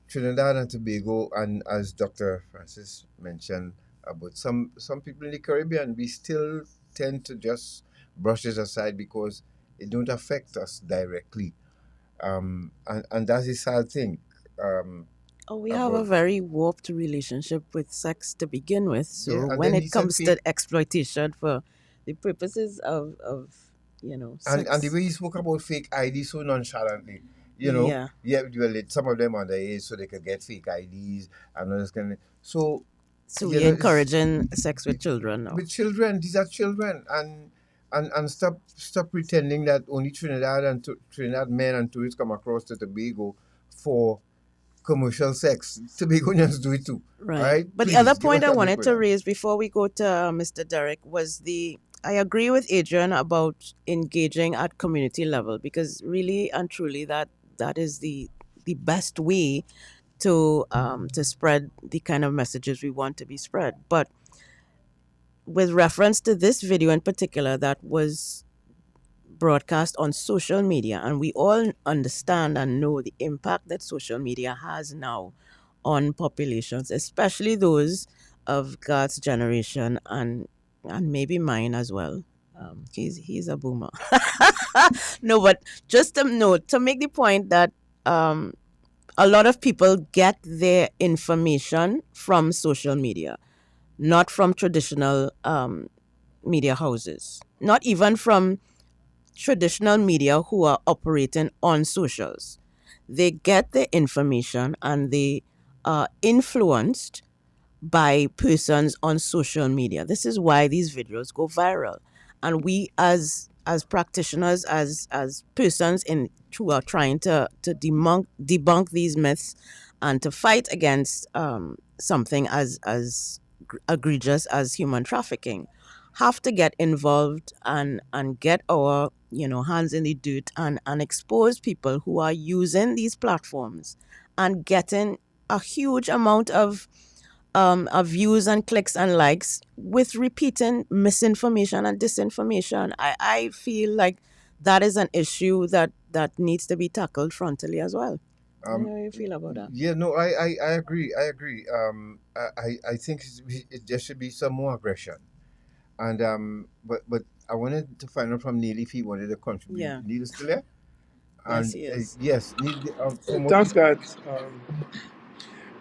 Trinidad and Tobago, and as Dr. Francis mentioned about some people in the Caribbean, we still tend to just brush it aside because it don't affect us directly. And that's a sad thing. We have a very warped relationship with sex to begin with. So when then it comes to exploitation for the purposes of sex. And the way he spoke about fake ID so nonchalantly, well, some of them are underage so they could get fake IDs and all this kind of. So we're encouraging sex with children now. With children, these are children, and stop pretending that only Trinidad men and tourists come across to Tobago for commercial sex. Tobagonians do it too, right? But the other point I wanted to raise before we go to Mr. Derrick was I agree with Adrian about engaging at community level, because really and truly that is the best way to spread the kind of messages we want to be spread. But with reference to this video in particular that was broadcast on social media, and we all understand and know the impact that social media has now on populations, especially those of God's generation and maybe mine as well. He's a boomer. No, but just to note, to make the point that a lot of people get their information from social media, not from traditional media houses, not even from traditional media who are operating on socials. They get their information and they are influenced by persons on social media. This is why these videos go viral. And we as practitioners, as persons in who are trying to debunk these myths and to fight against something as egregious as human trafficking, have to get involved and get our hands in the dirt and expose people who are using these platforms and getting a huge amount of views and clicks and likes with repeating misinformation and disinformation. I feel like that is an issue that needs to be tackled frontally as well. How do you feel about that? Yeah, no, I agree. I agree. I think there should be some more aggression. And but I wanted to find out from Neil if he wanted to contribute. Yeah. Neil is still there? Yes, he is. Yes, Neil. Thanks, guys.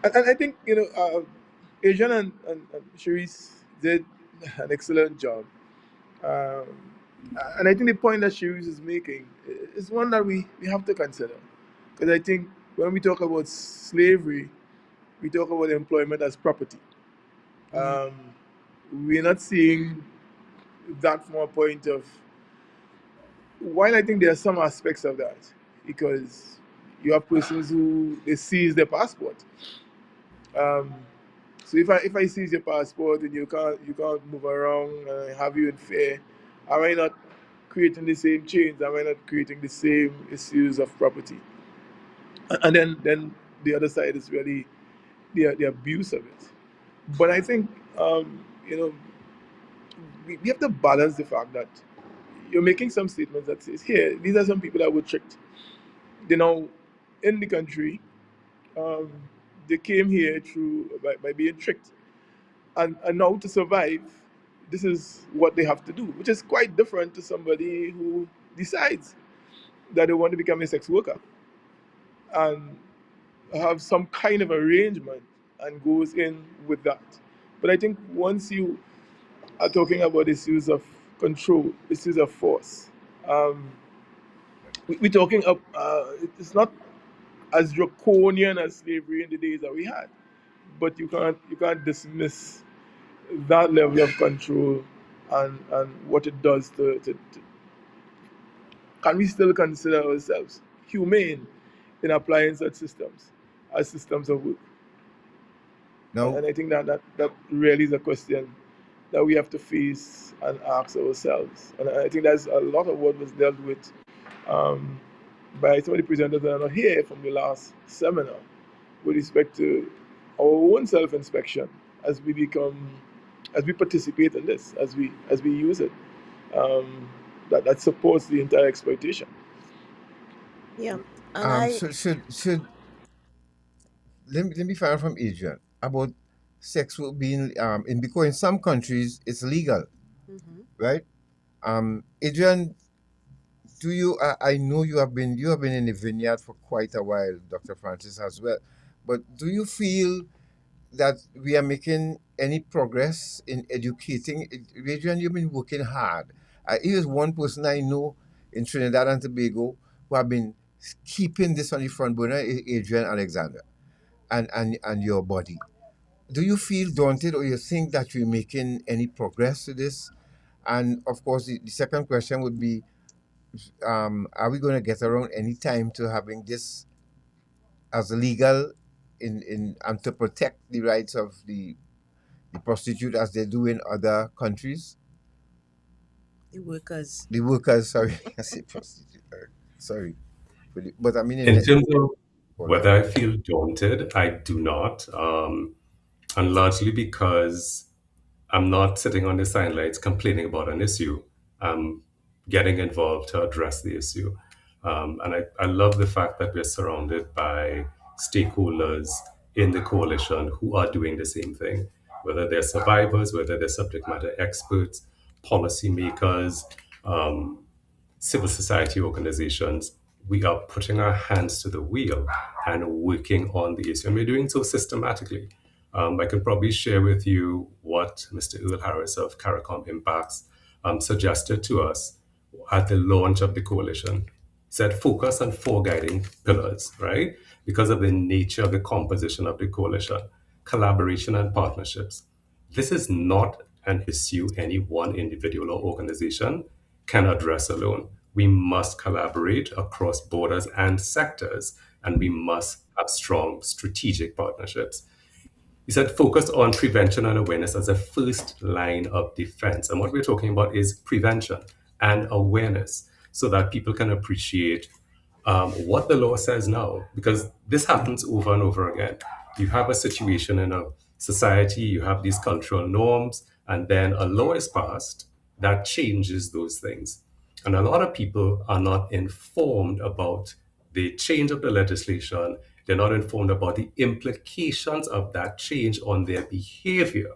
And I think Adrian and Cherisse did an excellent job. And I think the point that Cherisse is making is one that we have to consider. Because I think when we talk about slavery, we talk about employment as property. We're not seeing that from a point of, while I think there are some aspects of that, because you have persons who they seize their passport. So if I seize your passport and you can't move around and have you in fear, am I not creating the same change? Am I not creating the same issues of property? And then the other side is really the abuse of it. But I think we have to balance the fact that you're making some statements that says, here, these are some people that were tricked. They're now in the country. They came here by being tricked. And now to survive, this is what they have to do, which is quite different to somebody who decides that they want to become a sex worker and have some kind of arrangement and goes in with that. But I think once you are talking about issues of control, issues of force, we're talking of, it's not as draconian as slavery in the days that we had, but you can't dismiss that level of control and what it does to can we still consider ourselves humane in applying such systems as systems of work? No. And I think that really is a question that we have to face and ask ourselves. And I think that's a lot of what was dealt with by some of the presenters that are not here from the last seminar with respect to our own self-inspection as we participate in this, as we use it, that supports the entire exploitation. Yeah. Should let me find out from Adrian about sex work being because in some countries it's legal, right? Adrian, do you? I know you have been in the vineyard for quite a while, Dr. Francis as well. But do you feel that we are making any progress in educating? Adrian, you've been working hard. Here's one person I know in Trinidad and Tobago who have been keeping this on the front burner, Adrian Alexander, and your body. Do you feel daunted, or you think that you're making any progress to this? And of course, the second question would be, are we going to get around any time to having this as legal in and to protect the rights of the prostitute as they do in other countries? The workers. The workers, sorry. I say prostitute. Sorry. But I mean... In terms of whether I feel daunted, I do not. And largely because I'm not sitting on the sidelines complaining about an issue. I'm getting involved to address the issue. And I love the fact that we're surrounded by stakeholders in the coalition who are doing the same thing, whether they're survivors, whether they're subject matter experts, policymakers, civil society organizations. We are putting our hands to the wheel and working on the issue. And we're doing so systematically. I can probably share with you what Mr. Earl Harris of CARICOM Impacts suggested to us at the launch of the coalition. He said, focus on 4 guiding pillars, right? Because of the nature of the composition of the coalition, collaboration and partnerships. This is not an issue any one individual or organization can address alone. We must collaborate across borders and sectors, and we must have strong strategic partnerships. He said, focus on prevention and awareness as a first line of defense. And what we're talking about is prevention and awareness so that people can appreciate what the law says now, because this happens over and over again. You have a situation in a society, you have these cultural norms, and then a law is passed that changes those things. And a lot of people are not informed about the change of the legislation. They're not informed about the implications of that change on their behavior,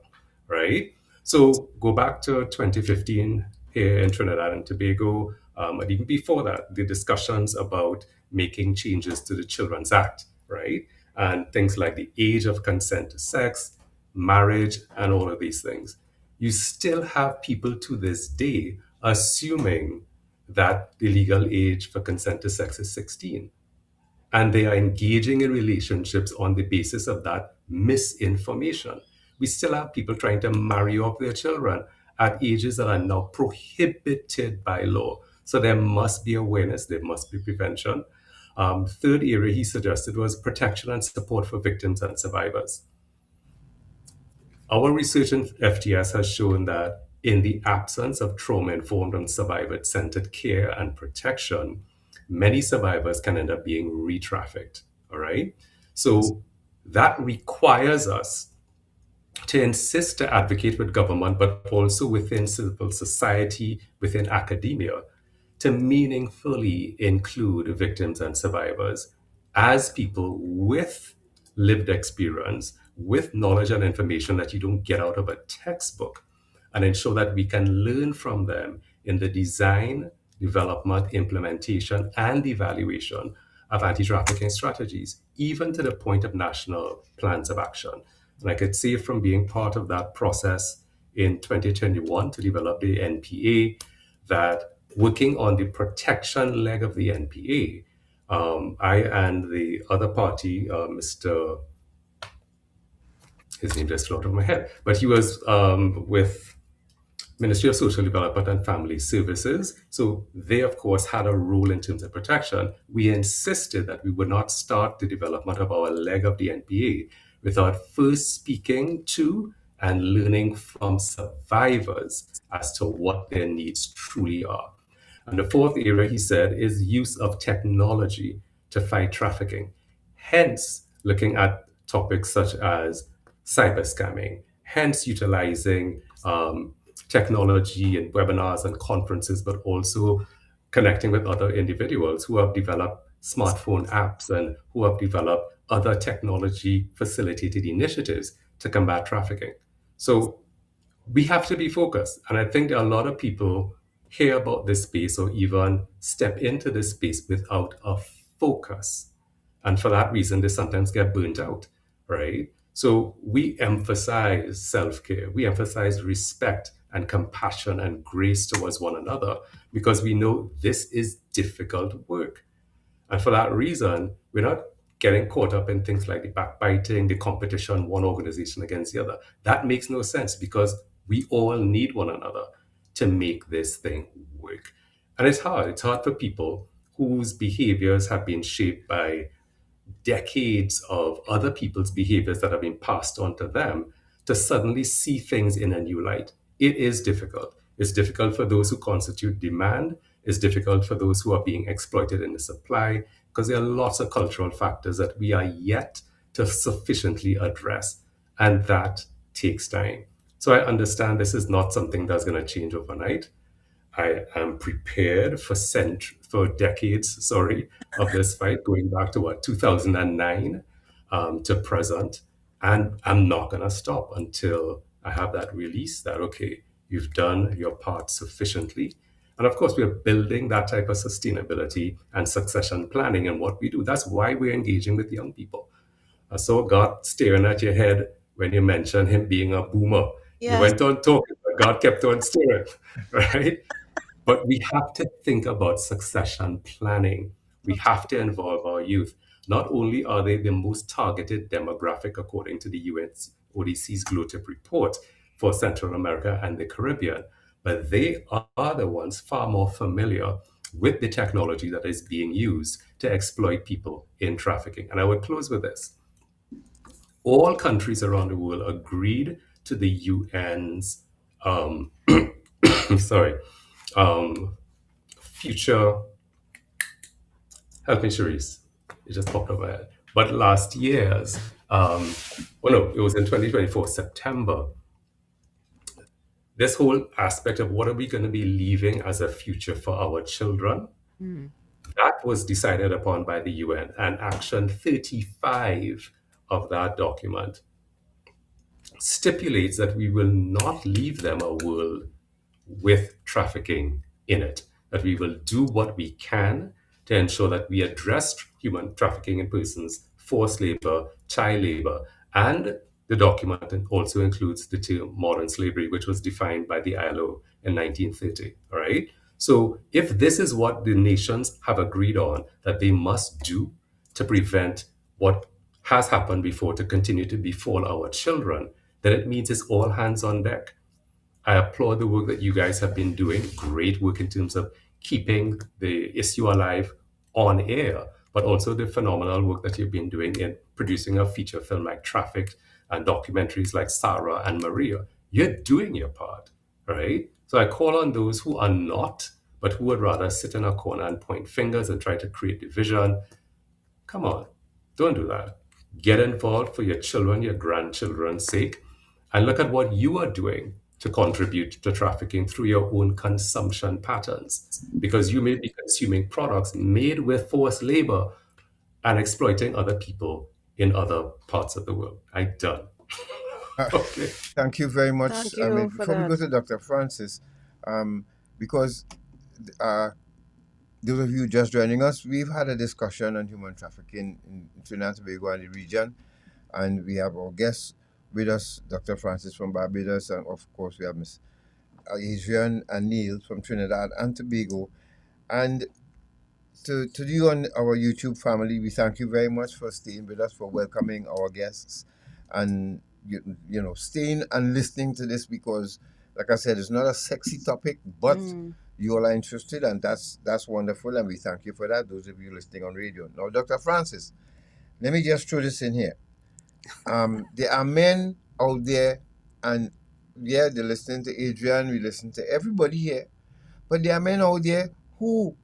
right? So go back to 2015 here in Trinidad and Tobago, and even before that, the discussions about making changes to the Children's Act, right? And things like the age of consent to sex, marriage, and all of these things. You still have people to this day assuming that the legal age for consent to sex is 16. And they are engaging in relationships on the basis of that misinformation. We still have people trying to marry off their children at ages that are now prohibited by law. So there must be awareness, there must be prevention. Third area he suggested was protection and support for victims and survivors. Our research in FTS has shown that in the absence of trauma-informed and survivor-centered care and protection, many survivors can end up being re-trafficked, all right? So that requires us to insist to advocate with government, but also within civil society, within academia, to meaningfully include victims and survivors as people with lived experience, with knowledge and information that you don't get out of a textbook, and ensure that we can learn from them in the design, development, implementation, and evaluation of anti-trafficking strategies, even to the point of national plans of action. And I could say from being part of that process in 2021 to develop the NPA, that working on the protection leg of the NPA, I and the other party, Mr. His name just flew out of my head, but he was with Ministry of Social Development and Family Services. So they, of course, had a role in terms of protection. We insisted that we would not start the development of our leg of the NPA without first speaking to and learning from survivors as to what their needs truly are. And the fourth area, he said, is use of technology to fight trafficking. Hence, looking at topics such as cyber scamming, hence utilizing technology and webinars and conferences, but also connecting with other individuals who have developed smartphone apps and who have developed other technology facilitated initiatives to combat trafficking. So we have to be focused. And I think there are a lot of people hear about this space or even step into this space without a focus. And for that reason, they sometimes get burnt out, right? So we emphasize self-care, we emphasize respect and compassion and grace towards one another because we know this is difficult work. And for that reason, we're not getting caught up in things like the backbiting, the competition, one organization against the other. That makes no sense because we all need one another to make this thing work. And it's hard. It's hard for people whose behaviors have been shaped by decades of other people's behaviors that have been passed on to them to suddenly see things in a new light. It is difficult. It's difficult for those who constitute demand. It's difficult for those who are being exploited in the supply because there are lots of cultural factors that we are yet to sufficiently address. And that takes time. So I understand this is not something that's going to change overnight. I am prepared for decades, of this fight, going back to 2009 to present. And I'm not going to stop until I have that release that, okay, you've done your part sufficiently. And of course, we're building that type of sustainability and succession planning in what we do. That's why we're engaging with young people. I saw God staring at your head when you mentioned him being a boomer. You Yes. went on talking, but God kept on staring, right? But we have to think about succession planning. We have to involve our youth. Not only are they the most targeted demographic according to the UN's ODC's GLOTIP report for Central America and the Caribbean, but they are the ones far more familiar with the technology that is being used to exploit people in trafficking. And I would close with this. All countries around the world agreed to the UN's sorry, future. Help me, Cherisse. It just popped up my head. But last year's, it was in 2024 September. This whole aspect of what are we going to be leaving as a future for our children, that was decided upon by the UN, and Action 35 of that document stipulates that we will not leave them a world with trafficking in it, that we will do what we can to ensure that we address human trafficking in persons, forced labor, child labor, and the document also includes the term modern slavery, which was defined by the ILO in 1930. All right. So if this is what the nations have agreed on that they must do to prevent what has happened before to continue to befall our children, then it means it's all hands on deck. I applaud the work that you guys have been doing. Great work in terms of keeping the issue alive on air, but also the phenomenal work that you've been doing in producing a feature film like Traffic and documentaries like Sarah and Maria. You're doing your part, right? So I call on those who are not, but who would rather sit in a corner and point fingers and try to create division. Come on, don't do that. Get involved for your children, your grandchildren's sake, and look at what you are doing to contribute to trafficking through your own consumption patterns. Because you may be consuming products made with forced labor and exploiting other people in other parts of the world. I'm done. Okay. Thank you very much. Thank you for before we go that. to Dr. Francis, because those of you just joining us, we've had a discussion on human trafficking in Trinidad and Tobago and the region, and we have our guests with us, Dr. Francis from Barbados, and of course we have Miss Adrian and Neil from Trinidad and Tobago. And to you and our YouTube family, we thank you very much for staying with us, for welcoming our guests, and you know, staying and listening to this, because like I said, it's not a sexy topic, but you all are interested, and that's wonderful, and we thank you for that, those of you listening on radio. Now, Dr. Francis, let me just throw this in here. There are men out there, and yeah, they're listening to Adrian, we listen to everybody here, but there are men out there who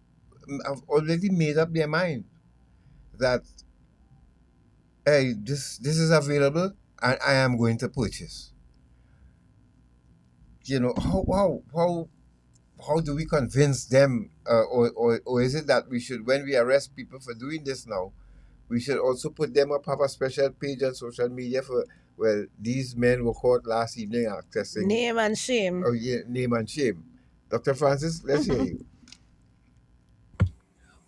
have already made up their mind that, hey, this is available and I am going to purchase. You know, how do we convince them, or is it that we should, when we arrest people for doing this now, we should also put them up, have a special page on social media for, well, these men were caught last evening accessing. Name and shame. Oh yeah, name and shame. Dr. Francis, let's hear you.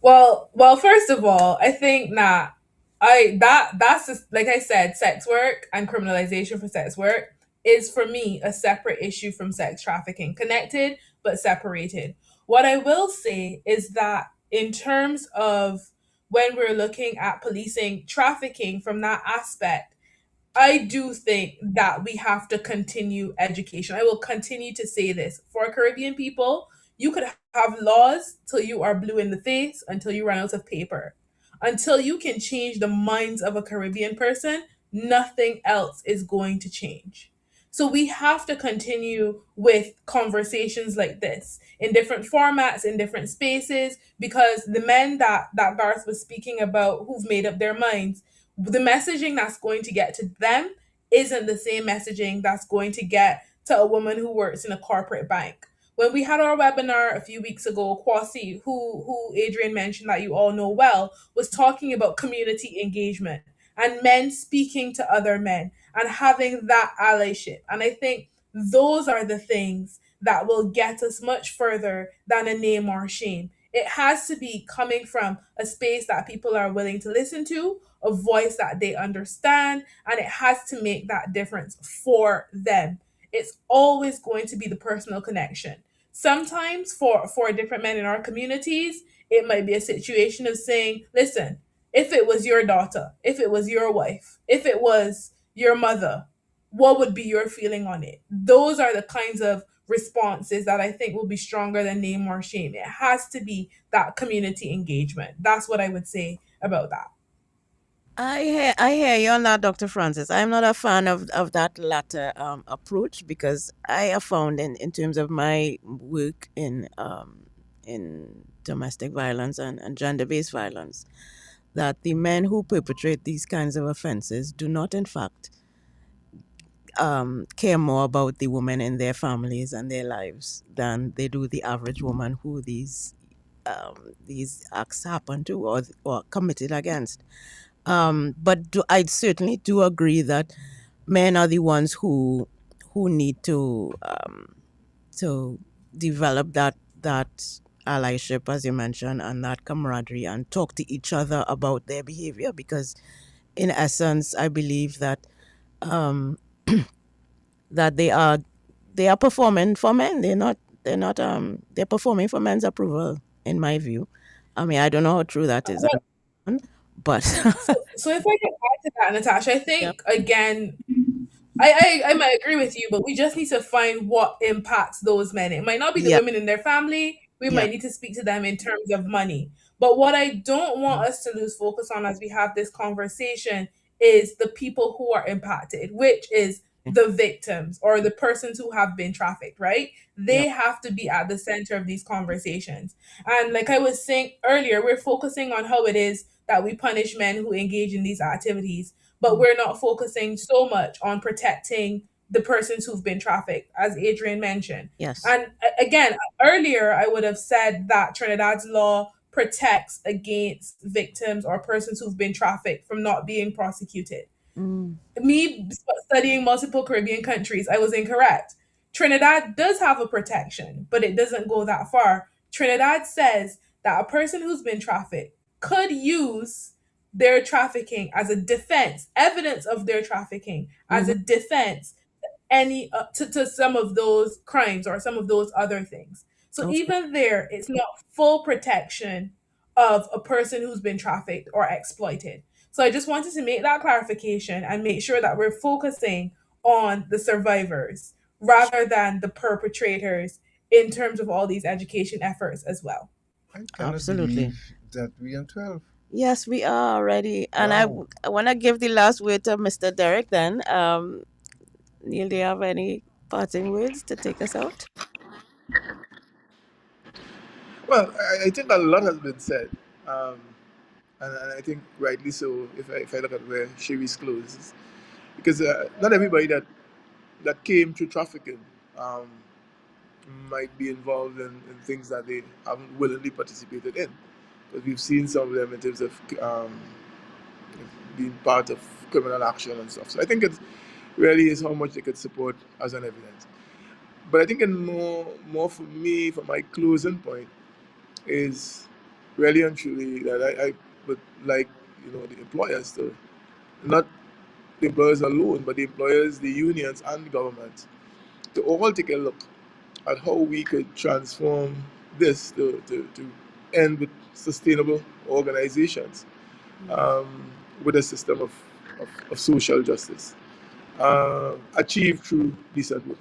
Well, first of all, I think that's just, like I said, sex work and criminalization for sex work is for me a separate issue from sex trafficking, connected but separated. What I will say is that in terms of when we're looking at policing trafficking from that aspect, I do think that we have to continue education. I will continue to say this. For Caribbean people, you could have laws till you are blue in the face, until you run out of paper. Until you can change the minds of a Caribbean person, nothing else is going to change. So we have to continue with conversations like this in different formats, in different spaces, because the men that Garth was speaking about who've made up their minds, the messaging that's going to get to them isn't the same messaging that's going to get to a woman who works in a corporate bank. When we had our webinar a few weeks ago, Kwasi, who Adrian mentioned that you all know well, was talking about community engagement and men speaking to other men and having that allyship. And I think those are the things that will get us much further than a name or shame. It has to be coming from a space that people are willing to listen to, a voice that they understand, and it has to make that difference for them. It's always going to be the personal connection. Sometimes for different men in our communities, it might be a situation of saying, listen, if it was your daughter, if it was your wife, if it was your mother, what would be your feeling on it? Those are the kinds of responses that I think will be stronger than name or shame. It has to be that community engagement. That's what I would say about that. I hear you on that, Dr. Francis. I'm not a fan of that latter approach, because I have found in terms of my work in domestic violence and gender-based violence, that the men who perpetrate these kinds of offenses do not, in fact, care more about the women in their families and their lives than they do the average woman who these acts happen to or committed against. But I certainly do agree that men are the ones who need to develop that allyship, as you mentioned, and that camaraderie, and talk to each other about their behavior, because in essence, I believe that that they are performing for men. They're performing for men's approval, in my view. I mean, I don't know how true that is, but So if I can add to that, Natasha, I think again, I might agree with you, but we just need to find what impacts those men. It might not be the women in their family. We might need to speak to them in terms of money. But what I don't want us to lose focus on as we have this conversation is the people who are impacted, which is the victims or the persons who have been trafficked, right? They have to be at the center of these conversations. And like I was saying earlier, we're focusing on how it is that we punish men who engage in these activities, but we're not focusing so much on protecting the persons who've been trafficked, as Adrian mentioned. Yes. And again, earlier I would have said that Trinidad's law protects against victims or persons who've been trafficked from not being prosecuted. Me studying multiple Caribbean countries, I was incorrect. Trinidad does have a protection, but it doesn't go that far. Trinidad says that a person who's been trafficked could use their trafficking as a defense, evidence of their trafficking as a defense to some of those crimes or some of those other things. So even there, it's not full protection of a person who's been trafficked or exploited. So I just wanted to make that clarification and make sure that we're focusing on the survivors rather than the perpetrators in terms of all these education efforts as well. I cannot believe that we are 12. Yes, we are already. And I want to give the last word to Mr. Derrick then. Neil, do you have any parting words to take us out? Well, I think a lot has been said, and I think rightly so. If I look at where Cherisse closes, because not everybody that came through trafficking might be involved in things that they haven't willingly participated in. But we've seen some of them in terms of being part of criminal action and stuff. So I think it really is how much they could support as an evidence. But I think more for me, for my closing point, is really and truly that I would like, the employers to, not the employers alone, but the employers, the unions, and the government, to all take a look at how we could transform this to end with sustainable organizations with a system of social justice, achieved through decent work,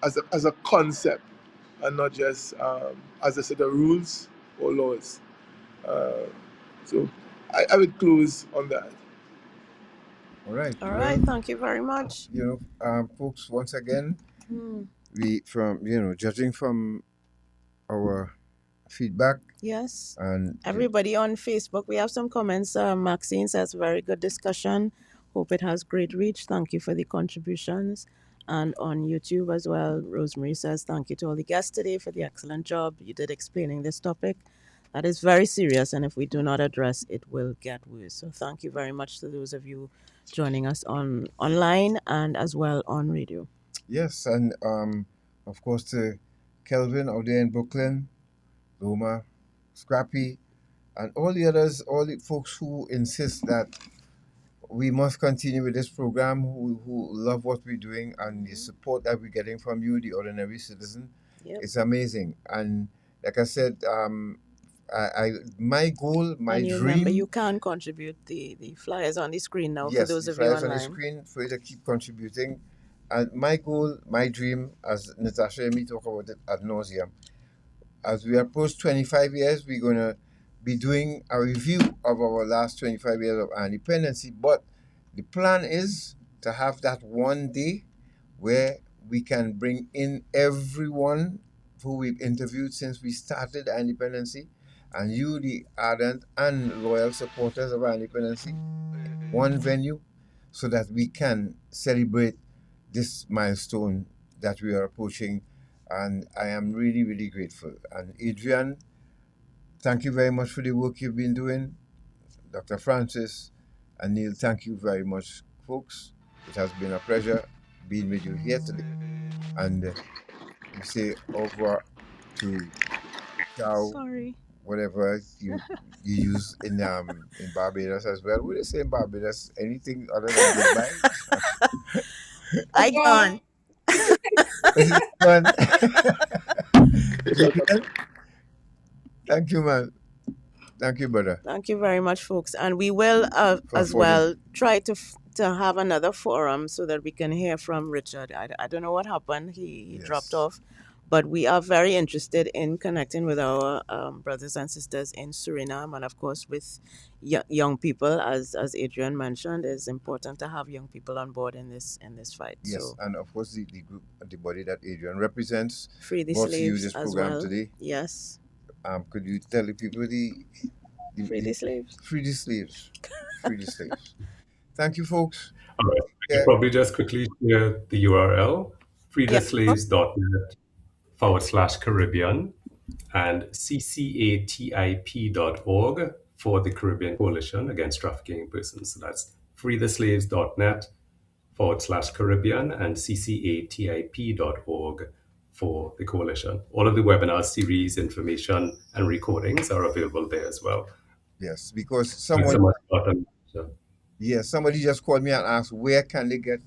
as a concept, and not just as a set of rules or laws. So I would close on that. All right. All right. Thank you very much. Folks, once again, we judging from our feedback. Yes. And everybody on Facebook, we have some comments. Maxine says, very good discussion. Hope it has great reach. Thank you for the contributions. And on YouTube as well, Rosemary says, thank you to all the guests today for the excellent job you did explaining this topic. That is very serious, and if we do not address it, will get worse. So thank you very much to those of you joining us online and as well on radio. Yes, and of course to Kelvin out there in Brooklyn, Roma, Scrappy, and all the others, all the folks who insist that we must continue with this program, who love what we're doing, and the support that we're getting from you, the ordinary citizen. Yep. It's amazing. And like I said, my goal, my and you dream. remember, you can contribute. The flyers on the screen now, Yes, for those the of you flyers online. on the screen for you to keep contributing. And my goal, my dream, as Natasha and me talk about it ad nauseum, as we approach 25 years, we're going to be doing a review of our last 25 years of our independency. But the plan is to have that one day where we can bring in everyone who we've interviewed since we started our independency, and you, the ardent and loyal supporters of our independency, one venue, so that we can celebrate this milestone that we are approaching. And I am really, really grateful. And Adrian, thank you very much for the work you've been doing. Dr. Francis and Neil, thank you very much, folks. It has been a pleasure being with you here today. And we say au revoir to ciao, Sorry. whatever you use in Barbados as well. What do they say in Barbados? Anything other than goodbye? I gone. Thank you, man. Thank you, brother. Thank you very much, folks. And we will as well try to have another forum so that we can hear from Richard. I don't know what happened. He dropped off. But we are very interested in connecting with our brothers and sisters in Suriname, and of course with young people, as Adrian mentioned. It's important to have young people on board in this fight. Yes, so, and of course the group, the body that Adrian represents, Free the brought to you Slaves this as program well. today. Yes. Could you tell the people Free the Slaves? Free the Slaves. Free the Slaves. Thank you, folks. All right. I can probably just quickly share the URL, freetheslaves.net/Caribbean and CCATIP.org for the Caribbean Coalition Against Trafficking in Persons. So that's freetheslaves.net/Caribbean and CCATIP.org for the coalition. All of the webinar series, information, and recordings are available there as well. Yes, because somebody just called me and asked where can they get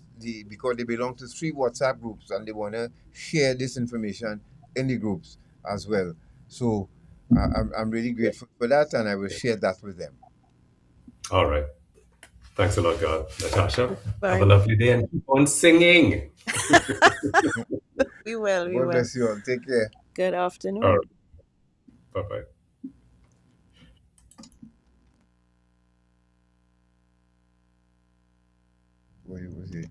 because they belong to 3 WhatsApp groups and they want to share this information in the groups as well. So I'm really grateful for that, and I will share that with them. All right. Thanks a lot, God. Natasha. Have a lovely day and keep on singing. We will. God bless you all. Take care. Good afternoon. All right. Bye-bye. What was it?